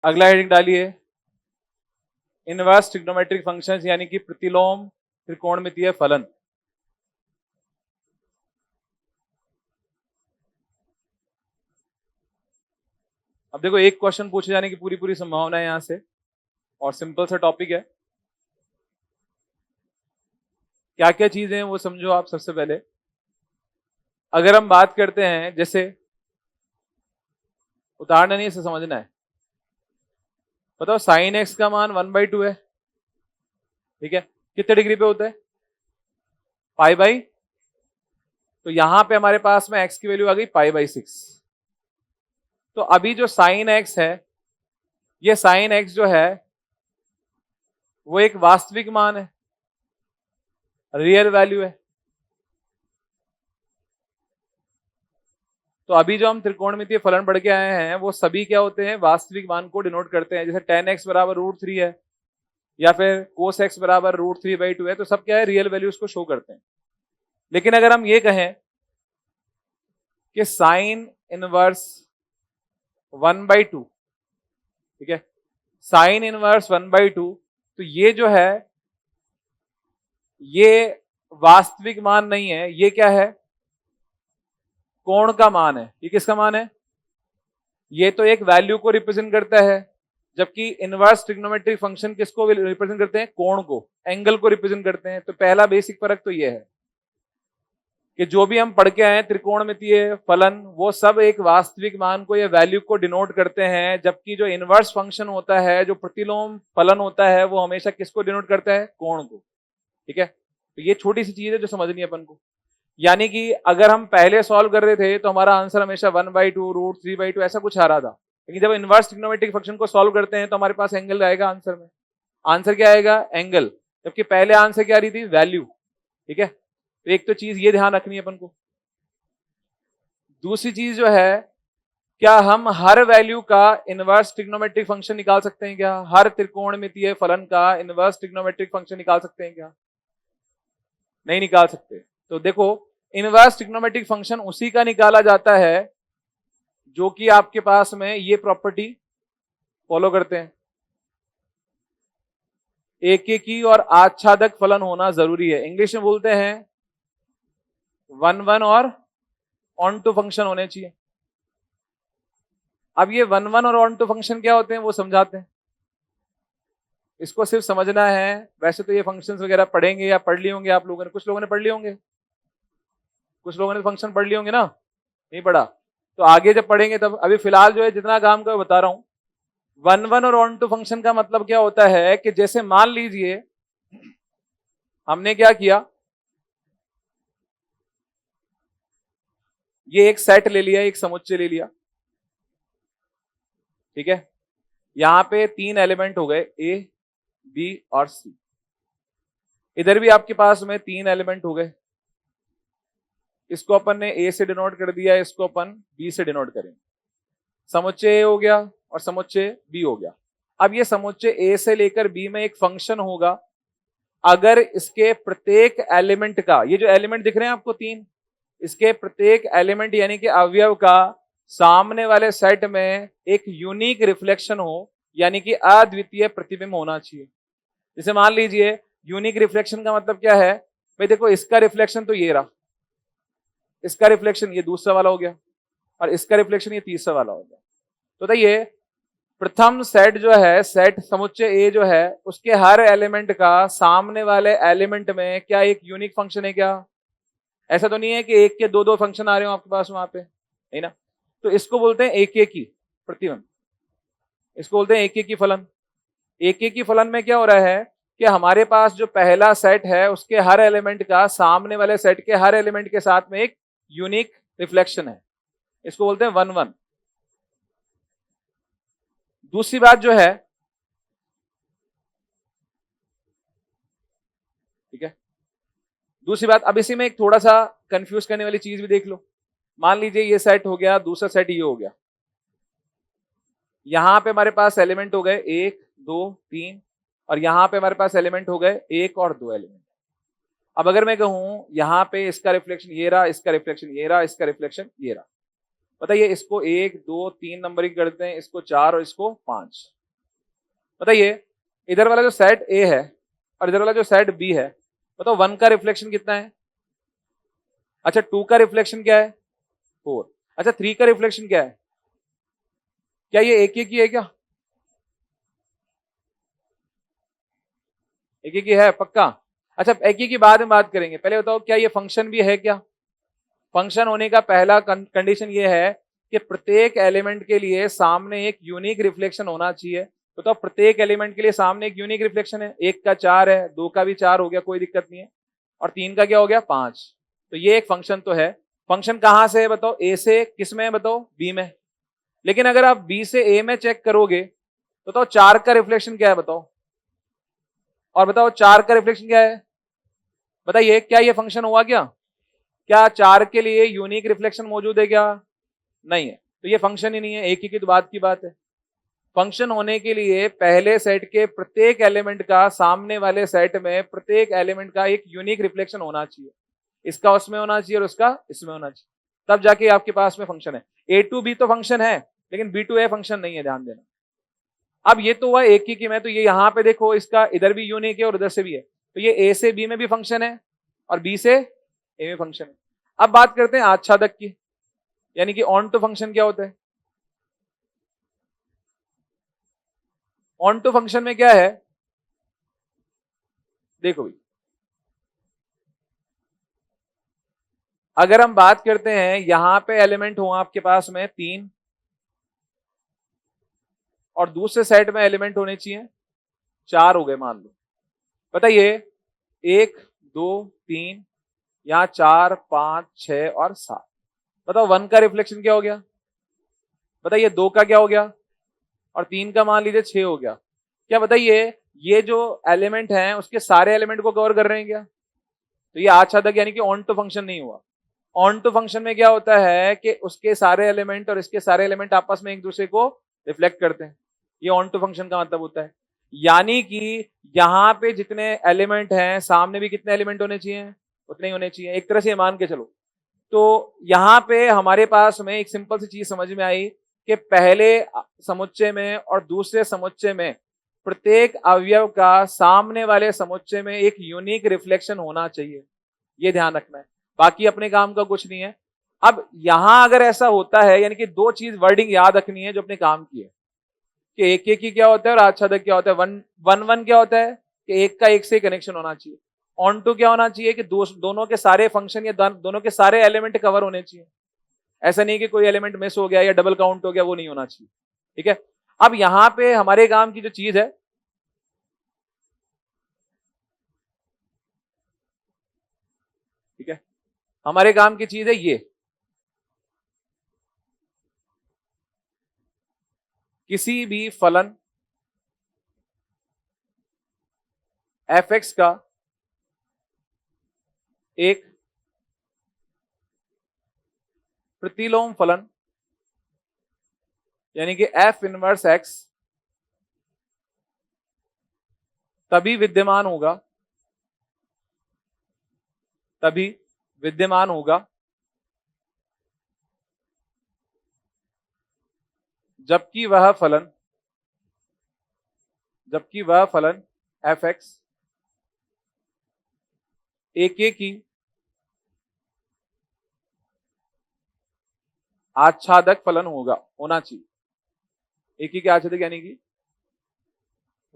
अगला हेडिंग डालिए, inverse trigonometric functions यानी कि प्रतिलोम त्रिकोणमितीय फलन। अब देखो एक क्वेश्चन पूछे जाने की पूरी पूरी संभावना है यहां से, और सिंपल सा टॉपिक है। क्या क्या चीजें हैं वो समझो आप। सबसे पहले अगर हम बात करते हैं, जैसे उदाहरण नहीं से समझना है, बताओ साइन एक्स का मान 1/2 है, ठीक है, कितने डिग्री पे होता है? पाई बाई, तो यहां पे हमारे पास में एक्स की वैल्यू आ गई पाई/6। तो अभी जो साइन एक्स है, ये साइन एक्स जो है वो एक वास्तविक मान है, रियल वैल्यू है। तो अभी जो हम त्रिकोणमितीय फलन पढ़ के आए हैं वो सभी क्या होते हैं? वास्तविक मान को डिनोट करते हैं। जैसे tan x बराबर √3 है, या फिर cos x बराबर √3/2 है, तो सब क्या है? रियल वैल्यूज को शो करते हैं। लेकिन अगर हम ये कहें कि साइन इनवर्स 1/2, ठीक है, साइन इनवर्स 1/2, तो ये जो है ये वास्तविक मान नहीं है, ये क्या है? कोण का मान है। ये किसका मान है? ये तो एक वैल्यू को रिप्रेजेंट करता है, जबकि इनवर्स ट्रिग्नोमेट्रिक फंक्शन किसको रिप्रेजेंट करते हैं? कोण को, एंगल को रिप्रेजेंट करते हैं। तो पहला बेसिक फर्क तो ये है कि जो भी हम पढ़ के आए त्रिकोणमितीय फलन, वो सब एक वास्तविक मान को या वैल्यू को डिनोट करते हैं, जबकि जो इनवर्स फंक्शन होता है, जो प्रतिलोम फलन होता है, वो हमेशा किसको डिनोट करता है? कोण को। ठीक है, तो ये छोटी सी चीज है जो समझनी है अपन को। यानी कि अगर हम पहले सॉल्व कर रहे थे तो हमारा आंसर हमेशा 1/2 √3/2 ऐसा कुछ आ रहा था, लेकिन जब इनवर्स ट्रिग्नोमेट्रिक फंक्शन को सॉल्व करते हैं तो हमारे पास एंगल आएगा आंसर में। आंसर क्या आएगा? एंगल। जबकि पहले आंसर क्या आ रही थी? वैल्यू। ठीक है, तो एक तो चीज ये ध्यान रखनी है अपन को। दूसरी चीज जो है, क्या हम हर वैल्यू का इनवर्स ट्रिग्नोमेट्रिक फंक्शन निकाल सकते हैं क्या? हर त्रिकोणमितीय फलन का इनवर्स ट्रिग्नोमेट्रिक फंक्शन निकाल सकते हैं क्या? नहीं निकाल सकते। तो देखो, इनवर्स ट्रिग्नोमेट्रिक फंक्शन उसी का निकाला जाता है जो कि आपके पास में ये प्रॉपर्टी फॉलो करते हैं, एकेकी और आच्छादक फलन होना जरूरी है। इंग्लिश में बोलते हैं 1/1 और ऑन टू फंक्शन होने चाहिए। अब ये 1/1 और ऑन टू फंक्शन क्या होते हैं वो समझाते हैं, इसको सिर्फ समझना है। वैसे तो ये फंक्शंस वगैरह पढ़ेंगे या पढ़ लिए होंगे आप लोगों ने, कुछ लोगों ने पढ़ लिए होंगे, कुछ लोगों ने फंक्शन पढ़ लिए होंगे ना, नहीं पढ़ा तो आगे जब पढ़ेंगे तब। अभी फिलहाल जो है जितना काम का बता रहा हूं। 1/1 और ऑन टू फंक्शन का मतलब क्या होता है कि जैसे मान लीजिए हमने क्या किया, ये एक सेट ले लिया, एक समुच्चय ले लिया, ठीक है, यहां पे 3 एलिमेंट हो गए, ए बी और सी। इधर भी आपके पास में 3 एलिमेंट हो गए। इसको अपन ने ए से डिनोट कर दिया, इसको अपन बी से डिनोट करेंगे। समुच्चय ए हो गया और समुच्चय बी हो गया। अब ये समुच्चय ए से लेकर बी में एक फंक्शन होगा अगर इसके प्रत्येक एलिमेंट का, ये जो एलिमेंट दिख रहे हैं आपको 3, इसके प्रत्येक एलिमेंट यानी कि अवयव का सामने वाले सेट में एक यूनिक रिफ्लेक्शन हो, यानी कि अद्वितीय प्रतिबिंब होना चाहिए। जैसे मान लीजिए यूनिक रिफ्लेक्शन का मतलब क्या है भाई? देखो इसका रिफ्लेक्शन तो ये रहा, इसका रिफ्लेक्शन ये दूसरा वाला हो गया, और इसका रिफ्लेक्शन ये तीसरा वाला हो गया। तो बताइए प्रथम सेट जो है, सेट समुच्चय ए जो है, उसके हर एलिमेंट का सामने वाले एलिमेंट में क्या एक यूनिक फंक्शन है क्या? ऐसा तो नहीं है कि एक के दो दो फंक्शन आ रहे हो आपके पास वहां पे, नहीं ना। तो इसको बोलते हैं एकेकी प्रतिबिंब, इसको बोलते हैं एकेकी फलन। एकेकी फलन में क्या हो रहा है कि हमारे पास जो पहला सेट है उसके हर एलिमेंट का सामने वाले सेट के हर एलिमेंट के साथ में एक यूनिक रिफ्लेक्शन है, इसको बोलते हैं 1/1। दूसरी बात जो है, ठीक है, दूसरी बात, अब इसी में एक थोड़ा सा कंफ्यूज करने वाली चीज भी देख लो। मान लीजिए ये सेट हो गया, दूसरा सेट ये हो गया, यहां पे हमारे पास एलिमेंट हो गए 1 2 3, और यहां पे हमारे पास एलिमेंट हो गए 1 और 2 एलिमेंट। अब अगर मैं कहूं यहां पे इसका रिफ्लेक्शन ये रहा, इसका रिफ्लेक्शन ये रहा, इसका रिफ्लेक्शन ये रहा, बताइए इसको 1 2 3 नंबर की करते हैं, इसको 4 और इसको 5। बताइए इधर वाला जो सेट ए है और इधर वाला जो सेट बी है, बताओ 1 का रिफ्लेक्शन कितना है? अच्छा 2 का रिफ्लेक्शन क्या है? 4। अच्छा 3 का रिफ्लेक्शन क्या है? क्या ये एक ही है क्या? एक ही है पक्का? अच्छा एक ही की बाद में बात करेंगे, पहले बताओ क्या ये फंक्शन भी है क्या? फंक्शन होने का पहला कंडीशन ये है कि प्रत्येक एलिमेंट के लिए सामने एक यूनिक रिफ्लेक्शन होना चाहिए। तो प्रत्येक एलिमेंट के लिए सामने एक यूनिक रिफ्लेक्शन है, 1 का 4 है, 2 का भी 4 हो गया, कोई दिक्कत नहीं है, और 3 का क्या हो गया 5। तो ये एक फंक्शन तो है। फंक्शन कहां से है बताओ? ए से किस में है बताओ? बी में। लेकिन अगर आप बी से ए में चेक करोगे तो बताओ 4 का रिफ्लेक्शन क्या है बताओ? और बताओ 4 का रिफ्लेक्शन क्या है? बताइए क्या ये फंक्शन हुआ क्या? क्या 4 के लिए यूनिक रिफ्लेक्शन मौजूद है क्या? नहीं है, तो ये फंक्शन ही नहीं है, एक ही की तो बात की बात है। फंक्शन होने के लिए पहले सेट के प्रत्येक एलिमेंट का सामने वाले सेट में प्रत्येक एलिमेंट का एक यूनिक रिफ्लेक्शन होना चाहिए। इसका उसमें होना चाहिए और उसका इसमें होना चाहिए, तब जाके आपके पास में फंक्शन है। ए टू बी तो फंक्शन है, लेकिन बी टू ए फंक्शन नहीं है, ध्यान देना। अब ये तो हुआ एक ही की मैं, तो ये यहां पे देखो इसका इधर भी यूनिक है और उधर से भी है, तो ये ए से बी में भी फंक्शन है और बी से ए में फंक्शन है। अब बात करते हैं आच्छादक की, यानी कि ऑन टू फंक्शन क्या होता है? ऑन टू फंक्शन में क्या है? देखो भाई, अगर हम बात करते हैं यहां पे एलिमेंट हो आपके पास में 3 और दूसरे सेट में एलिमेंट होने चाहिए 4 हो गए मान लो। बताइए 1 2 3, यहां 4 5 6 और 7। बताओ 1 का रिफ्लेक्शन क्या हो गया? बताइए 2 का क्या हो गया? और 3 का मान लीजिए 6 हो गया। क्या बताइए ये जो एलिमेंट हैं उसके सारे एलिमेंट को कवर कर रहे हैं क्या? तो ये आच्छादक यानी कि ऑन टू फंक्शन नहीं हुआ। ऑन टू फंक्शन में क्या होता है कि उसके सारे एलिमेंट और इसके सारे एलिमेंट आपस में एक दूसरे को रिफ्लेक्ट करते हैं, ये ऑन टू फंक्शन का मतलब होता है। यानी कि यहां पे जितने एलिमेंट हैं सामने भी कितने एलिमेंट होने चाहिए? उतने ही होने चाहिए, एक तरह से मान के चलो। तो यहां पे हमारे पास में एक सिंपल सी चीज समझ में आई कि पहले समुच्चय में और दूसरे समुच्चय में प्रत्येक अवयव का सामने वाले समुच्चय में एक यूनिक रिफ्लेक्शन होना चाहिए, ये ध्यान रखना है, बाकी अपने काम का कुछ नहीं है। अब यहां अगर ऐसा होता है, यानी कि दो चीज वर्डिंग याद रखनी है जो अपने काम की है, कि एक ही क्या होता है और आच्छादक क्या होता है। वन वन वन क्या होता है कि एक का एक से कनेक्शन होना चाहिए। ऑन टू क्या होना चाहिए कि दोनों के सारे फंक्शन या दोनों के सारे एलिमेंट कवर होने चाहिए। ऐसा नहीं कि कोई एलिमेंट मिस हो गया या डबल काउंट हो गया, वो नहीं होना चाहिए। ठीक है, अब यहां पे हमारे काम की जो चीज है, ठीक है, हमारे काम की चीज है ये, किसी भी फलन एफ एक्स का एक प्रतिलोम फलन यानी कि एफ इनवर्स एक्स तभी विद्यमान होगा, तभी विद्यमान होगा जबकि वह फलन एफ एक्स एक की आच्छादक फलन होना चाहिए। एक ही के आच्छादक यानी कि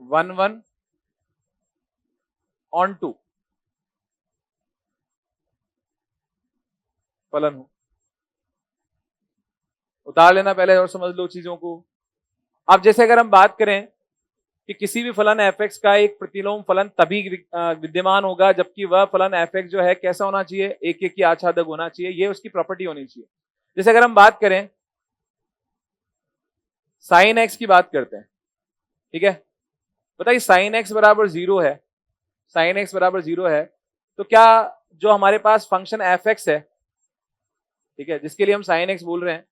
1 1 ऑन टू फलन हो। उतार लेना पहले और समझ लो चीजों को। अब जैसे अगर हम बात करें कि किसी भी फलन एफ एक्स का एक प्रतिलोम फलन तभी विद्यमान होगा जबकि वह फलन एफ एक्स जो है कैसा होना चाहिए? एक की आच्छादक होना चाहिए, ये उसकी प्रॉपर्टी होनी चाहिए। जैसे अगर हम बात करें साइन एक्स की बात करते हैं, ठीक है, बताइए साइन एक्स बराबर 0 है, साइन एक्स बराबर 0 है, तो क्या जो हमारे पास फंक्शन एफ एक्स है, ठीक है, जिसके लिए हम साइन एक्स बोल रहे हैं,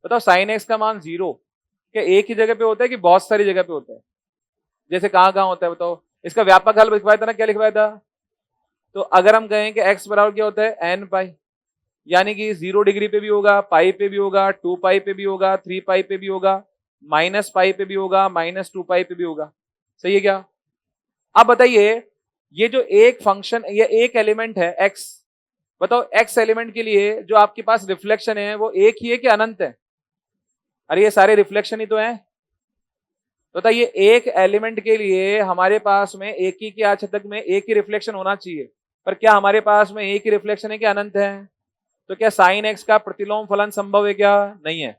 बताओ साइन एक्स का मान 0 क्या एक ही जगह पे होता है कि बहुत सारी जगह पे होता है? जैसे कहां कहां होता है बताओ? इसका व्यापक हल लिखवाया था ना, क्या लिखवाया था? तो अगर हम कहें कि x बराबर क्या होता है? n पाई, यानी कि 0 डिग्री पे भी होगा, पाई पे भी होगा, 2 पाई पे भी होगा, 3 पाई पे भी होगा, माइनस पाई पे भी होगा, -2 पाई पे भी होगा। सही है क्या? अब बताइए, ये जो एक फंक्शन, ये एक एलिमेंट है x, बताओ x एलिमेंट के लिए जो आपके पास रिफ्लेक्शन है वो एक ही है कि अनंत है? अरे ये सारे रिफ्लेक्शन ही तो हैं। तो बताइए, एक एलिमेंट के लिए हमारे पास में एक ही के आच्छादक में एक ही रिफ्लेक्शन होना चाहिए, पर क्या हमारे पास में एक ही रिफ्लेक्शन है कि अनंत है? तो क्या साइन एक्स का प्रतिलोम फलन संभव है क्या? नहीं है।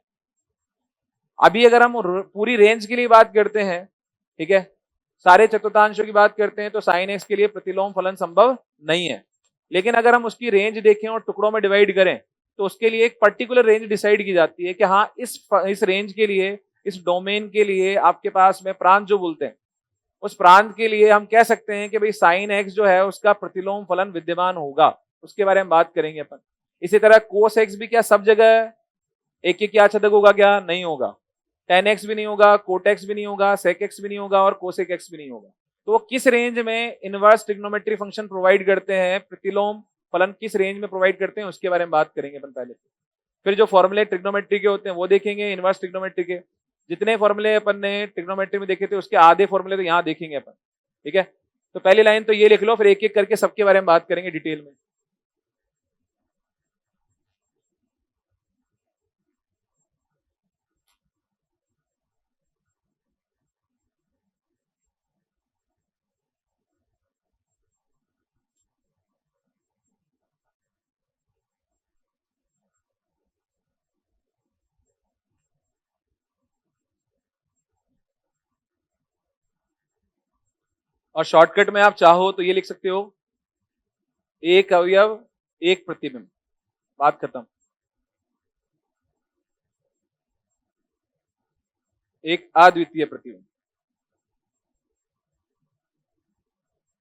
अभी अगर हम पूरी रेंज के लिए बात करते हैं, ठीक है, सारे चतुर्थांशों की बात करते हैं, तो साइन एक्स के लिए प्रतिलोम फलन संभव नहीं है। लेकिन अगर हम उसकी रेंज देखें और टुकड़ों में डिवाइड करें, तो उसके लिए एक पर्टिकुलर रेंज डिसाइड की जाती है कि हाँ, इस रेंज के लिए, इस डोमेन के लिए आपके पास में प्रांत जो बोलते हैं, उस प्रांत के लिए हम कह सकते हैं कि भाई साइन एक्स जो है उसका प्रतिलोम फलन विद्यमान होगा। उसके बारे में बात करेंगे अपन। इसी तरह कोस एक्स भी क्या सब जगह एक ही क्या छदक होगा क्या? नहीं होगा। टेन एक्स भी नहीं होगा, कोट एक्स भी नहीं होगा, सेक एक्स भी नहीं होगा और कोसेक एक्स भी नहीं होगा। तो वो किस रेंज में इनवर्स ट्रिग्नोमेट्री फंक्शन प्रोवाइड करते हैं, प्रतिलोम फलन किस रेंज में प्रोवाइड करते हैं, उसके बारे में बात करेंगे अपन पहले। फिर जो फॉर्मूले ट्रिग्नोमेट्री के होते हैं वो देखेंगे, इनवर्स ट्रिग्नोमेट्री के जितने फॉर्मूले अपन ने ट्रिग्नोमेट्री में देखे थे उसके आधे फॉर्मूले तो यहाँ देखेंगे अपन। ठीक है, तो पहली लाइन तो ये लिख लो, फिर एक एक करके सबके बारे में बात करेंगे डिटेल में। और शॉर्टकट में आप चाहो तो ये लिख सकते हो, एक अवयव एक प्रतिबिंब, बात खत्म। एक अद्वितीय प्रतिबिंब।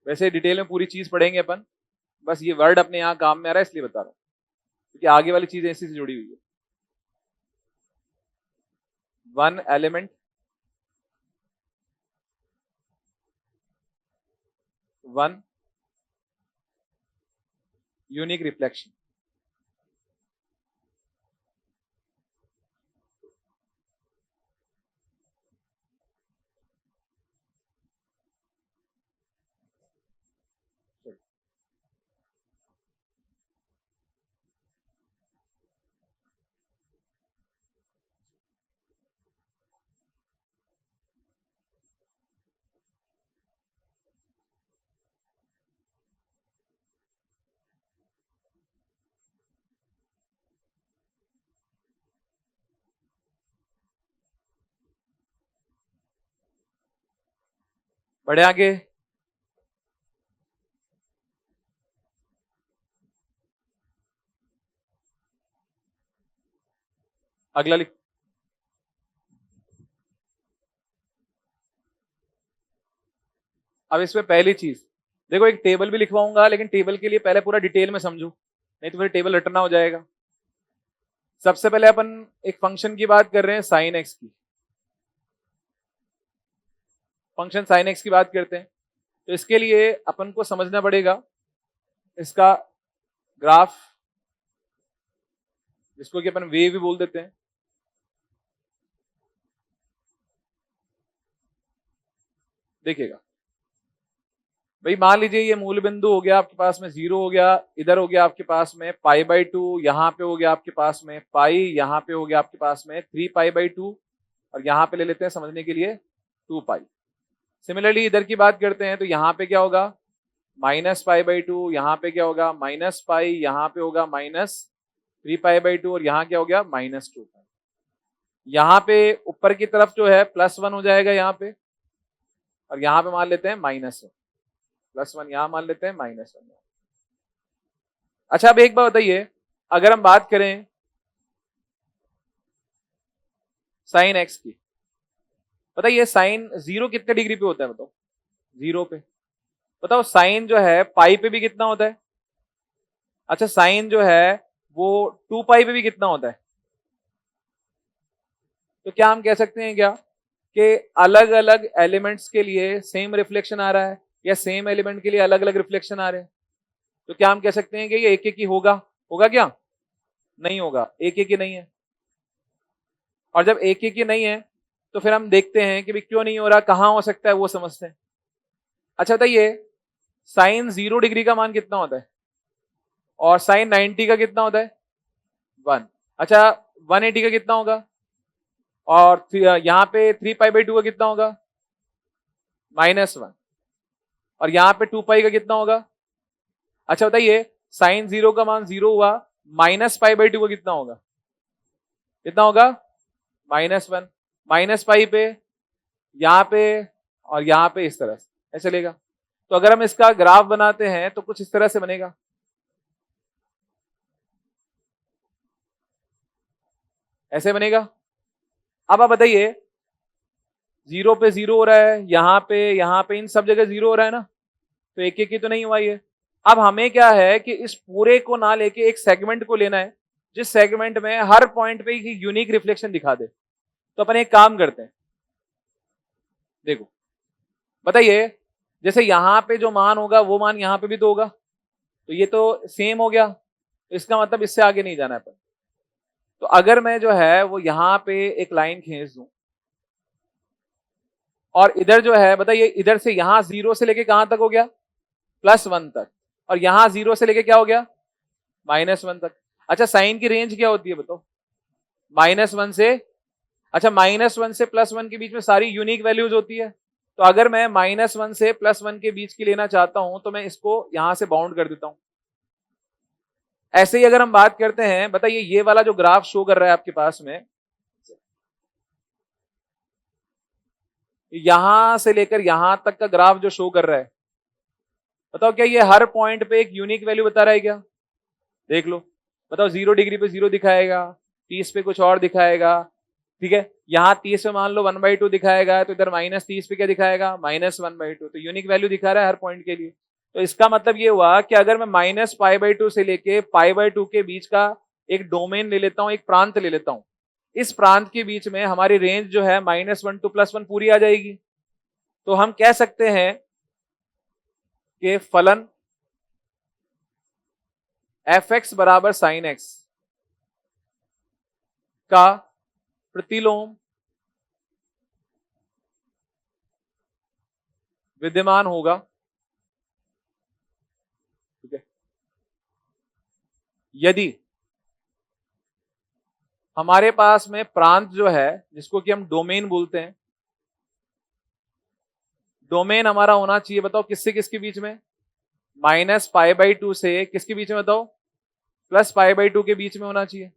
वैसे डिटेल में पूरी चीज पढ़ेंगे अपन, बस ये वर्ड अपने यहां काम में आ रहा है इसलिए बता रहा हूं, क्योंकि आगे वाली चीज इसी से जुड़ी हुई है। One element, one unique reflection. बढ़े आगे। अगला लिख। अब इसमें पहली चीज देखो, एक टेबल भी लिखवाऊंगा, लेकिन टेबल के लिए पहले पूरा डिटेल में समझो, नहीं तो फिर टेबल रटना हो जाएगा। सबसे पहले अपन एक फंक्शन की बात कर रहे हैं, साइन एक्स की। फंक्शन साइन एक्स की बात करते हैं, तो इसके लिए अपन को समझना पड़ेगा इसका ग्राफ, जिसको कि अपन वेव भी बोल देते हैं। देखिएगा भाई, मान लीजिए ये मूल बिंदु हो गया आपके पास में 0 हो गया, इधर हो गया आपके पास में π/2, यहाँ पे हो गया आपके पास में पाई, यहाँ पे हो गया आपके पास में 3π/2, और यहाँ पे ले लेते हैं समझने के लिए 2π। सिमिलरली इधर की बात करते हैं तो यहाँ पे क्या होगा, -π/2, यहाँ पे क्या होगा -पाई, यहाँ पे होगा -3π/2 और यहाँ क्या हो गया -2π। यहाँ पे ऊपर की तरफ जो है +1 हो जाएगा यहाँ पे, और यहाँ पे मान लेते हैं -1, +1 यहाँ मान लेते हैं -1। अच्छा, अब एक बात बताइए, अगर हम बात करें साइन एक्स की, बताइए साइन 0 कितने डिग्री पे होता है बताओ? 0 पे। बताओ साइन जो है पाई पे भी कितना होता है? अच्छा, साइन जो है वो 2π पे भी कितना होता है? तो क्या हम कह सकते हैं क्या कि अलग अलग एलिमेंट्स के लिए सेम रिफ्लेक्शन आ रहा है, या सेम एलिमेंट के लिए अलग अलग रिफ्लेक्शन आ रहे हैं? तो क्या हम कह सकते हैं कि ये एक एक ही होगा? होगा क्या? नहीं होगा, एक एक ही नहीं है। और जब एक एक ही नहीं है तो फिर हम देखते हैं कि भाई क्यों नहीं हो रहा, कहां हो सकता है, वो समझते हैं। अच्छा बताइए, साइन 0 डिग्री का मान कितना होता है और साइन 90 का कितना होता है? 1। अच्छा 180 का कितना होगा और यहाँ पे 3 पाई/2 का कितना होगा? -1। और यहाँ पे 2 पाई का कितना होगा? अच्छा बताइए, साइन 0 का मान 0 हुआ, -पाई/2 का कितना होगा? कितना होगा? -1। -पाई पे, यहाँ पे और यहाँ पे इस तरह से ऐसे चलेगा। तो अगर हम इसका ग्राफ बनाते हैं तो कुछ इस तरह से बनेगा। ऐसे बनेगा। अब आप बताइए, 0 पे 0 हो रहा है, यहाँ पे इन सब जगह 0 हो रहा है ना, तो एक एक ही तो नहीं हुआ ये। अब हमें क्या है कि इस पूरे को ना लेके एक सेगमेंट को लेना है, जिस सेगमेंट में हर पॉइंट पे एक यूनिक रिफ्लेक्शन दिखा दे। तो अपन एक काम करते हैं, देखो बताइए, जैसे यहां पे जो मान होगा वो मान यहां पे भी तो होगा, तो ये तो सेम हो गया, तो इसका मतलब इससे आगे नहीं जाना है अपन। तो अगर मैं जो है वो यहां पे एक लाइन खींच दूं और इधर जो है बताइए, इधर से यहां 0 से लेके कहां तक हो गया? +1 तक। और यहां 0 से लेके क्या हो गया? -1 तक। अच्छा साइन की रेंज क्या होती है बताओ? -1 से, अच्छा -1 से +1 के बीच में सारी यूनिक वैल्यूज होती है। तो अगर मैं -1 से +1 के बीच की लेना चाहता हूं तो मैं इसको यहां से बाउंड कर देता हूं। ऐसे ही अगर हम बात करते हैं, बताइए ये वाला जो ग्राफ शो कर रहा है आपके पास में, यहां से लेकर यहां तक का ग्राफ जो शो कर रहा है, बताओ क्या ये हर पॉइंट पे एक यूनिक वैल्यू बता रहा है क्या? देख लो, बताओ 0 डिग्री पे 0 दिखाएगा, 30 पे कुछ और दिखाएगा, ठीक है, यहाँ 30 पे मान लो 1/2 दिखाएगा, तो इधर -30 पे क्या दिखाएगा? -1/2। तो यूनिक वैल्यू दिखा रहा है हर पॉइंट के लिए। तो इसका मतलब ये हुआ कि अगर मैं -π/2 से लेके π/2 के बीच का एक डोमेन ले लेता हूं, एक प्रांत ले लेता हूं, इस प्रांत के बीच में हमारी रेंज जो है -1 to +1 पूरी आ जाएगी। तो हम कह सकते हैं कि फलन f(x) बराबर sin x का प्रतिलोम विद्यमान होगा, ठीक है, यदि हमारे पास में प्रांत जो है जिसको कि हम डोमेन बोलते हैं, डोमेन हमारा होना चाहिए, बताओ किससे किसके बीच में? -π/2 से किसके बीच में बताओ? +π/2 के बीच में होना चाहिए।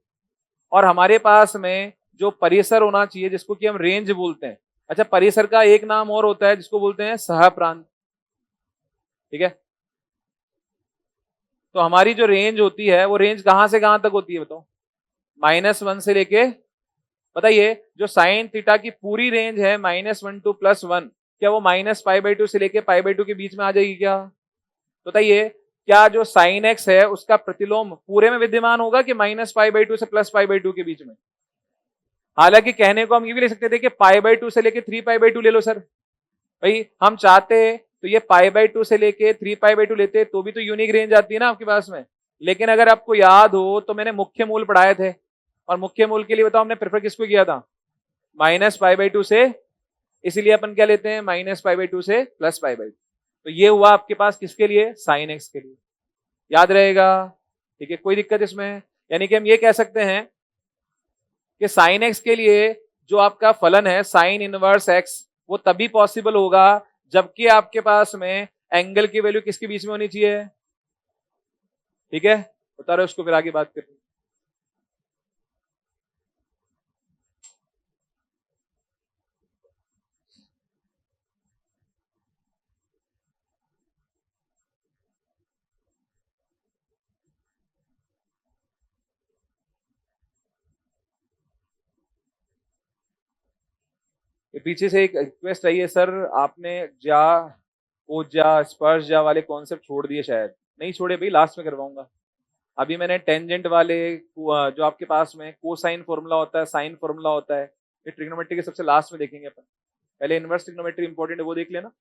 और हमारे पास में जो परिसर होना चाहिए जिसको कि हम रेंज बोलते हैं, अच्छा परिसर का एक नाम और होता है जिसको बोलते हैं सहप्रांत, ठीक है। तो हमारी जो रेंज होती है वो रेंज कहां से कहां तक होती है बताओ? -1 से लेके, बताइए जो साइन थीटा की पूरी रेंज है -1 to +1, क्या वो -π/2 से लेके π/2 के बीच में आ जाएगी क्या? बताइए, क्या जो साइन एक्स है उसका प्रतिलोम पूरे में विद्यमान होगा कि -π/2 से +π/2 के बीच में? हालांकि कहने को हम ये भी ले सकते थे कि π/2 से लेके 3π/2 ले लो सर, भाई हम चाहते तो ये π/2 से लेके 3π/2 लेते तो भी तो यूनिक रेंज आती है ना आपके पास में। लेकिन अगर आपको याद हो तो मैंने मुख्य मूल पढ़ाए थे, और मुख्य मूल के लिए बताओ हमने प्रेफर किसको किया था? -π/2 से, इसीलिए अपन क्या लेते हैं? -π/2 से +π/2। तो ये हुआ आपके पास किसके लिए? साइन एक्स के लिए, याद रहेगा, ठीक है, कोई दिक्कत इसमें? यानी कि हम ये कह सकते हैं कि साइन एक्स के लिए जो आपका फलन है साइन इनवर्स एक्स, वो तभी पॉसिबल होगा जबकि आपके पास में एंगल की वैल्यू किसके बीच में होनी चाहिए, ठीक है, बता रहे उसको, फिर आगे बात करते हैं। ये पीछे से एक रिक्वेस्ट आई है सर, आपने जा कोजा स्पर्श जा वाले कॉन्सेप्ट छोड़ दिए शायद। नहीं छोड़े भाई, लास्ट में करवाऊंगा। अभी मैंने टेंजेंट वाले जो आपके पास में कोसाइन फॉर्मूला होता है, साइन फॉर्मूला होता है, ये ट्रिग्नोमेट्री के सबसे लास्ट में देखेंगे अपन। पहले इनवर्स ट्रिग्नोमेट्री इंपॉर्टेंट है, वो देख लेना।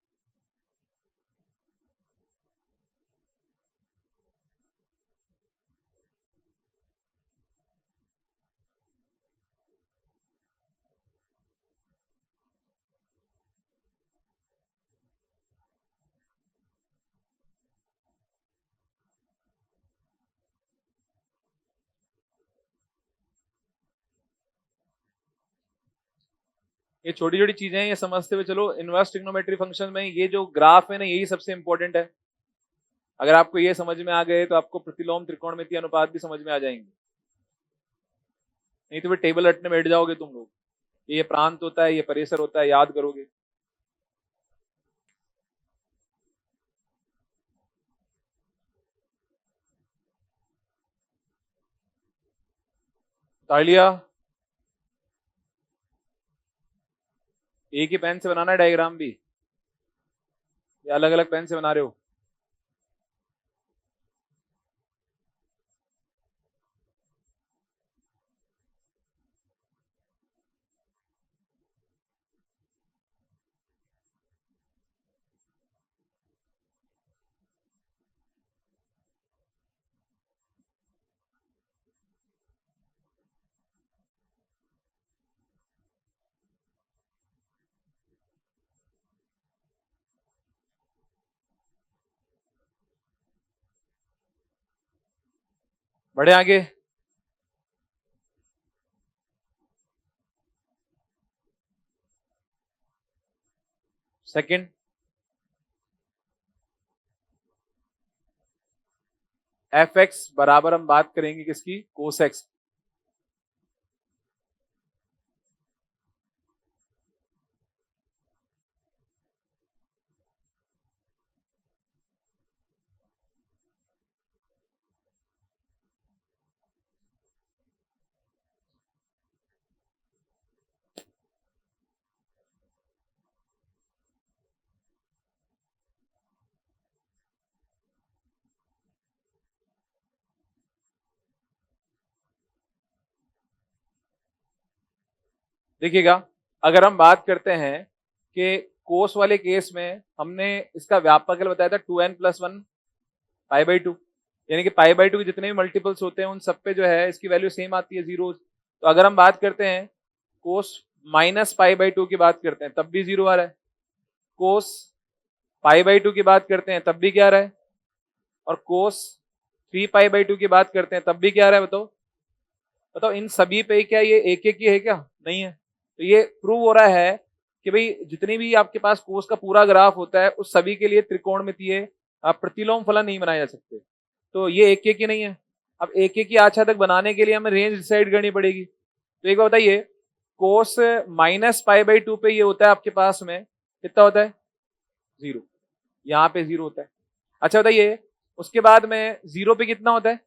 ये छोटी छोटी चीजें हैं, ये समझते हुए चलो। इनवर्स ट्रिग्नोमेट्री फंक्शन में ये जो ग्राफ है ना, यही सबसे इंपॉर्टेंट है। अगर आपको ये समझ में आ गए तो आपको प्रतिलोम त्रिकोणमितीय अनुपात भी समझ में आ जाएंगे, नहीं तो फिर टेबल रटने बैठ जाओगे तुम लोग। ये प्रांत होता है, ये परिसर होता है, याद करोगे। तालिया, एक ही पेन से बनाना है डायग्राम भी या अलग अलग पेन से बना रहे हो? बढ़े आगे। सेकंड, एफ एक्स बराबर हम बात करेंगे किसकी? Cos x. देखिएगा, अगर हम बात करते हैं कि कोस वाले केस में हमने इसका व्यापक बताया था 2n+1 π/2, यानी कि π/2 के जितने भी मल्टीपल्स होते हैं उन सब पे जो है इसकी वैल्यू सेम आती है, जीरो। तो अगर हम बात करते हैं कोस -π/2 की बात करते हैं तब भी जीरो आ रहा है, कोस π/2 की बात करते हैं तब भी क्या आ रहा है, और कोस 3π/2 की बात करते हैं तब भी क्या आ रहा है? बताओ बताओ, इन सभी पे क्या ये एक एक ही है क्या? नहीं है। तो ये प्रूव हो रहा है कि भाई जितनी भी आपके पास कोस का पूरा ग्राफ होता है उस सभी के लिए त्रिकोणमितीय प्रतिलोम फलन नहीं बनाए जा सकते। तो ये एक एक ही नहीं है। अब एक एक ही आच्छादक बनाने के लिए हमें रेंज डिसाइड करनी पड़ेगी। तो एक बार बताइए, कोस -π/2 पे ये होता है आपके पास में कितना होता है? जीरो। यहाँ पे जीरो होता है। अच्छा बताइए, उसके बाद में जीरो पे कितना होता है?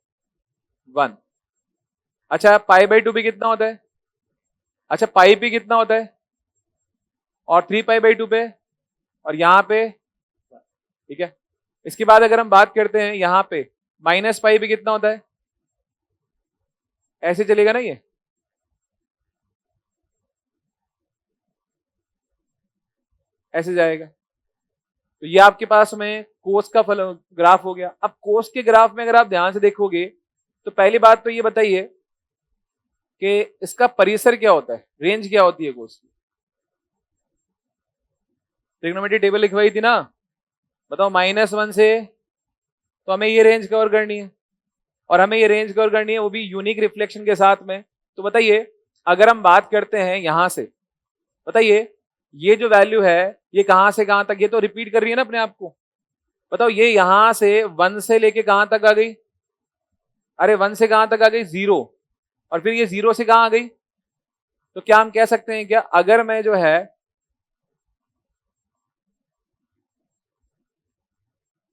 1। अच्छा π/2 पे कितना होता है? अच्छा पाई पे कितना होता है? और 3π/2 पे, और यहाँ पे, ठीक है। इसके बाद अगर हम बात करते हैं यहाँ पे -π पे कितना होता है? ऐसे चलेगा ना ये? ऐसे जाएगा। तो ये आपके पास में कोस का फल ग्राफ हो गया। अब कोस के ग्राफ में अगर आप ध्यान से देखोगे तो पहली बात तो ये बताइए कि इसका परिसर क्या होता है, रेंज क्या होती है कोस की? ट्रिग्नोमेट्री टेबल लिखवाई थी ना? बताओ, -1 से तो हमें ये रेंज कवर करनी है, और हमें ये रेंज कवर करनी है वो भी यूनिक रिफ्लेक्शन के साथ में। तो बताइए, अगर हम बात करते हैं यहां से, बताइए ये जो वैल्यू है ये कहां से कहां तक, ये तो रिपीट कर रही है ना अपने आप को। बताओ ये यहां से 1 से लेके कहां तक आ गई? अरे 1 से कहां तक आ गई? 0। और फिर ये 0 से कहां आ गई? तो क्या हम कह सकते हैं क्या, अगर मैं जो है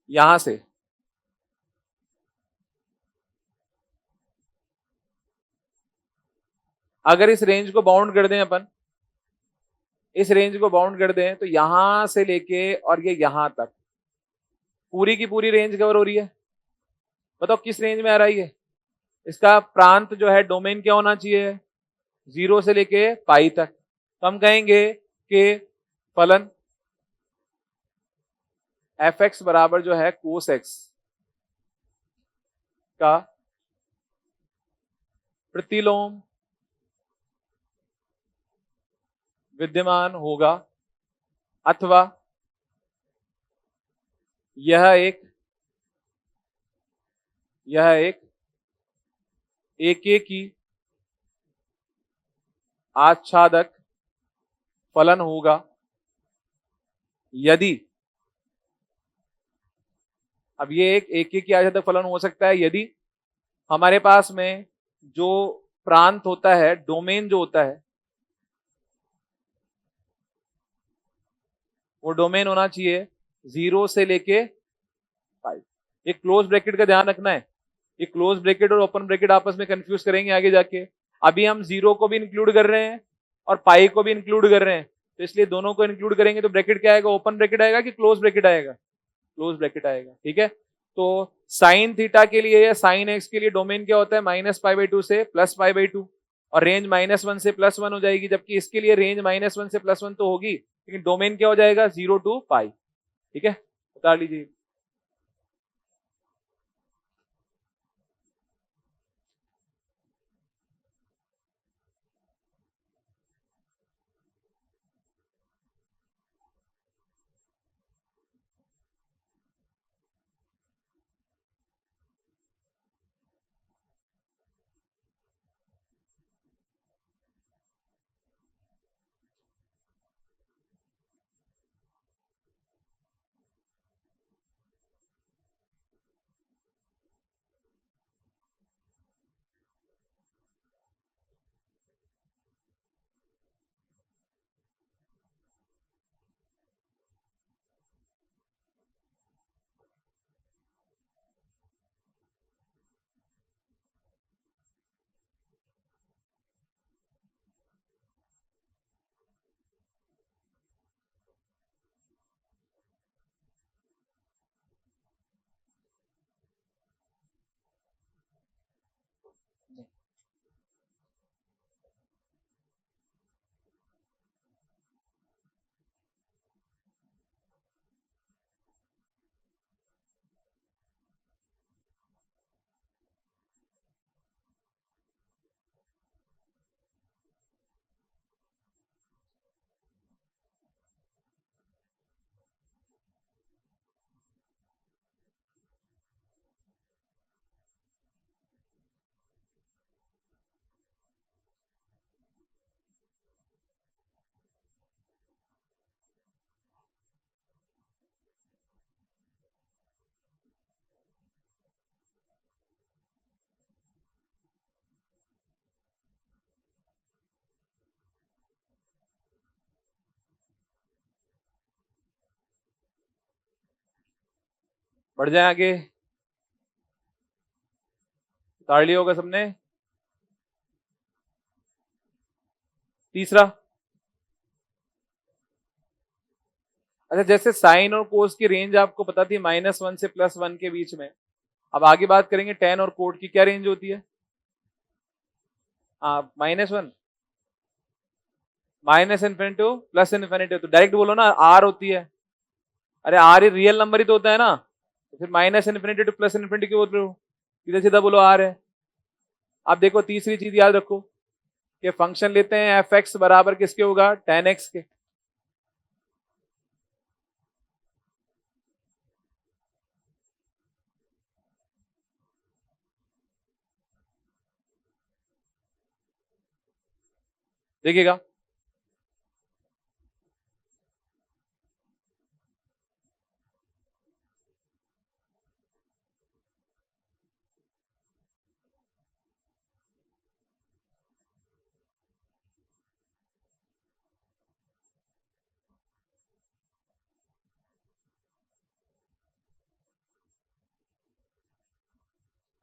यहां से अगर इस रेंज को बाउंड कर दें अपन, इस रेंज को बाउंड कर दें तो यहां से लेके और ये यहां तक पूरी की पूरी रेंज कवर हो रही है। बताओ किस रेंज में आ रही है? इसका प्रांत जो है डोमेन क्या होना चाहिए? 0 से लेके पाई तक। तो हम कहेंगे कि फलन एफ एक्स बराबर जो है कोस एक्स का प्रतिलोम विद्यमान होगा, अथवा यह एक एक ही आच्छादक फलन होगा यदि, अब ये एक एक की आशा तक फलन हो सकता है यदि हमारे पास में जो प्रांत होता है, डोमेन जो होता है, वो डोमेन होना चाहिए 0 से लेके 5। ये क्लोज ब्रैकेट का ध्यान रखना है, ये क्लोज ब्रैकेट और ओपन ब्रैकेट आपस में कंफ्यूज करेंगे आगे जाके। अभी हम 0 को भी इंक्लूड कर रहे हैं और पाई को भी इंक्लूड कर रहे हैं, तो इसलिए दोनों को इंक्लूड करेंगे तो ब्रैकेट क्या आएगा, ओपन ब्रैकेट आएगा कि क्लोज ब्रैकेट आएगा, क्लोज ब्रैकेट आएगा। ठीक है, तो साइन थीटा के लिए या साइन एक्स के लिए डोमेन क्या होता है, -π/2 से +π/2, और रेंज -1 से +1 हो जाएगी, जबकि इसके लिए रेंज -1 से +1 तो होगी, लेकिन डोमेन क्या हो जाएगा 0 to π। ठीक है, बता लीजिए। बढ़ जाए आगे, उतार लिया होगा सबने। तीसरा, अच्छा जैसे साइन और कोस की रेंज आपको पता थी -1 से +1 के बीच में, अब आगे बात करेंगे टेन और कोट की क्या रेंज होती है। हाँ -1 -∞ टू +∞, तो डायरेक्ट बोलो ना आर होती है। अरे आर ही रियल नंबर ही तो होता है ना, तो फिर -∞ टू +∞ क्यों बोल रहे हो, सीधा सीधा बोलो आर है। आप देखो तीसरी चीज याद रखो कि फंक्शन लेते हैं एफ एक्स बराबर किसके होगा, tan x के। देखिएगा,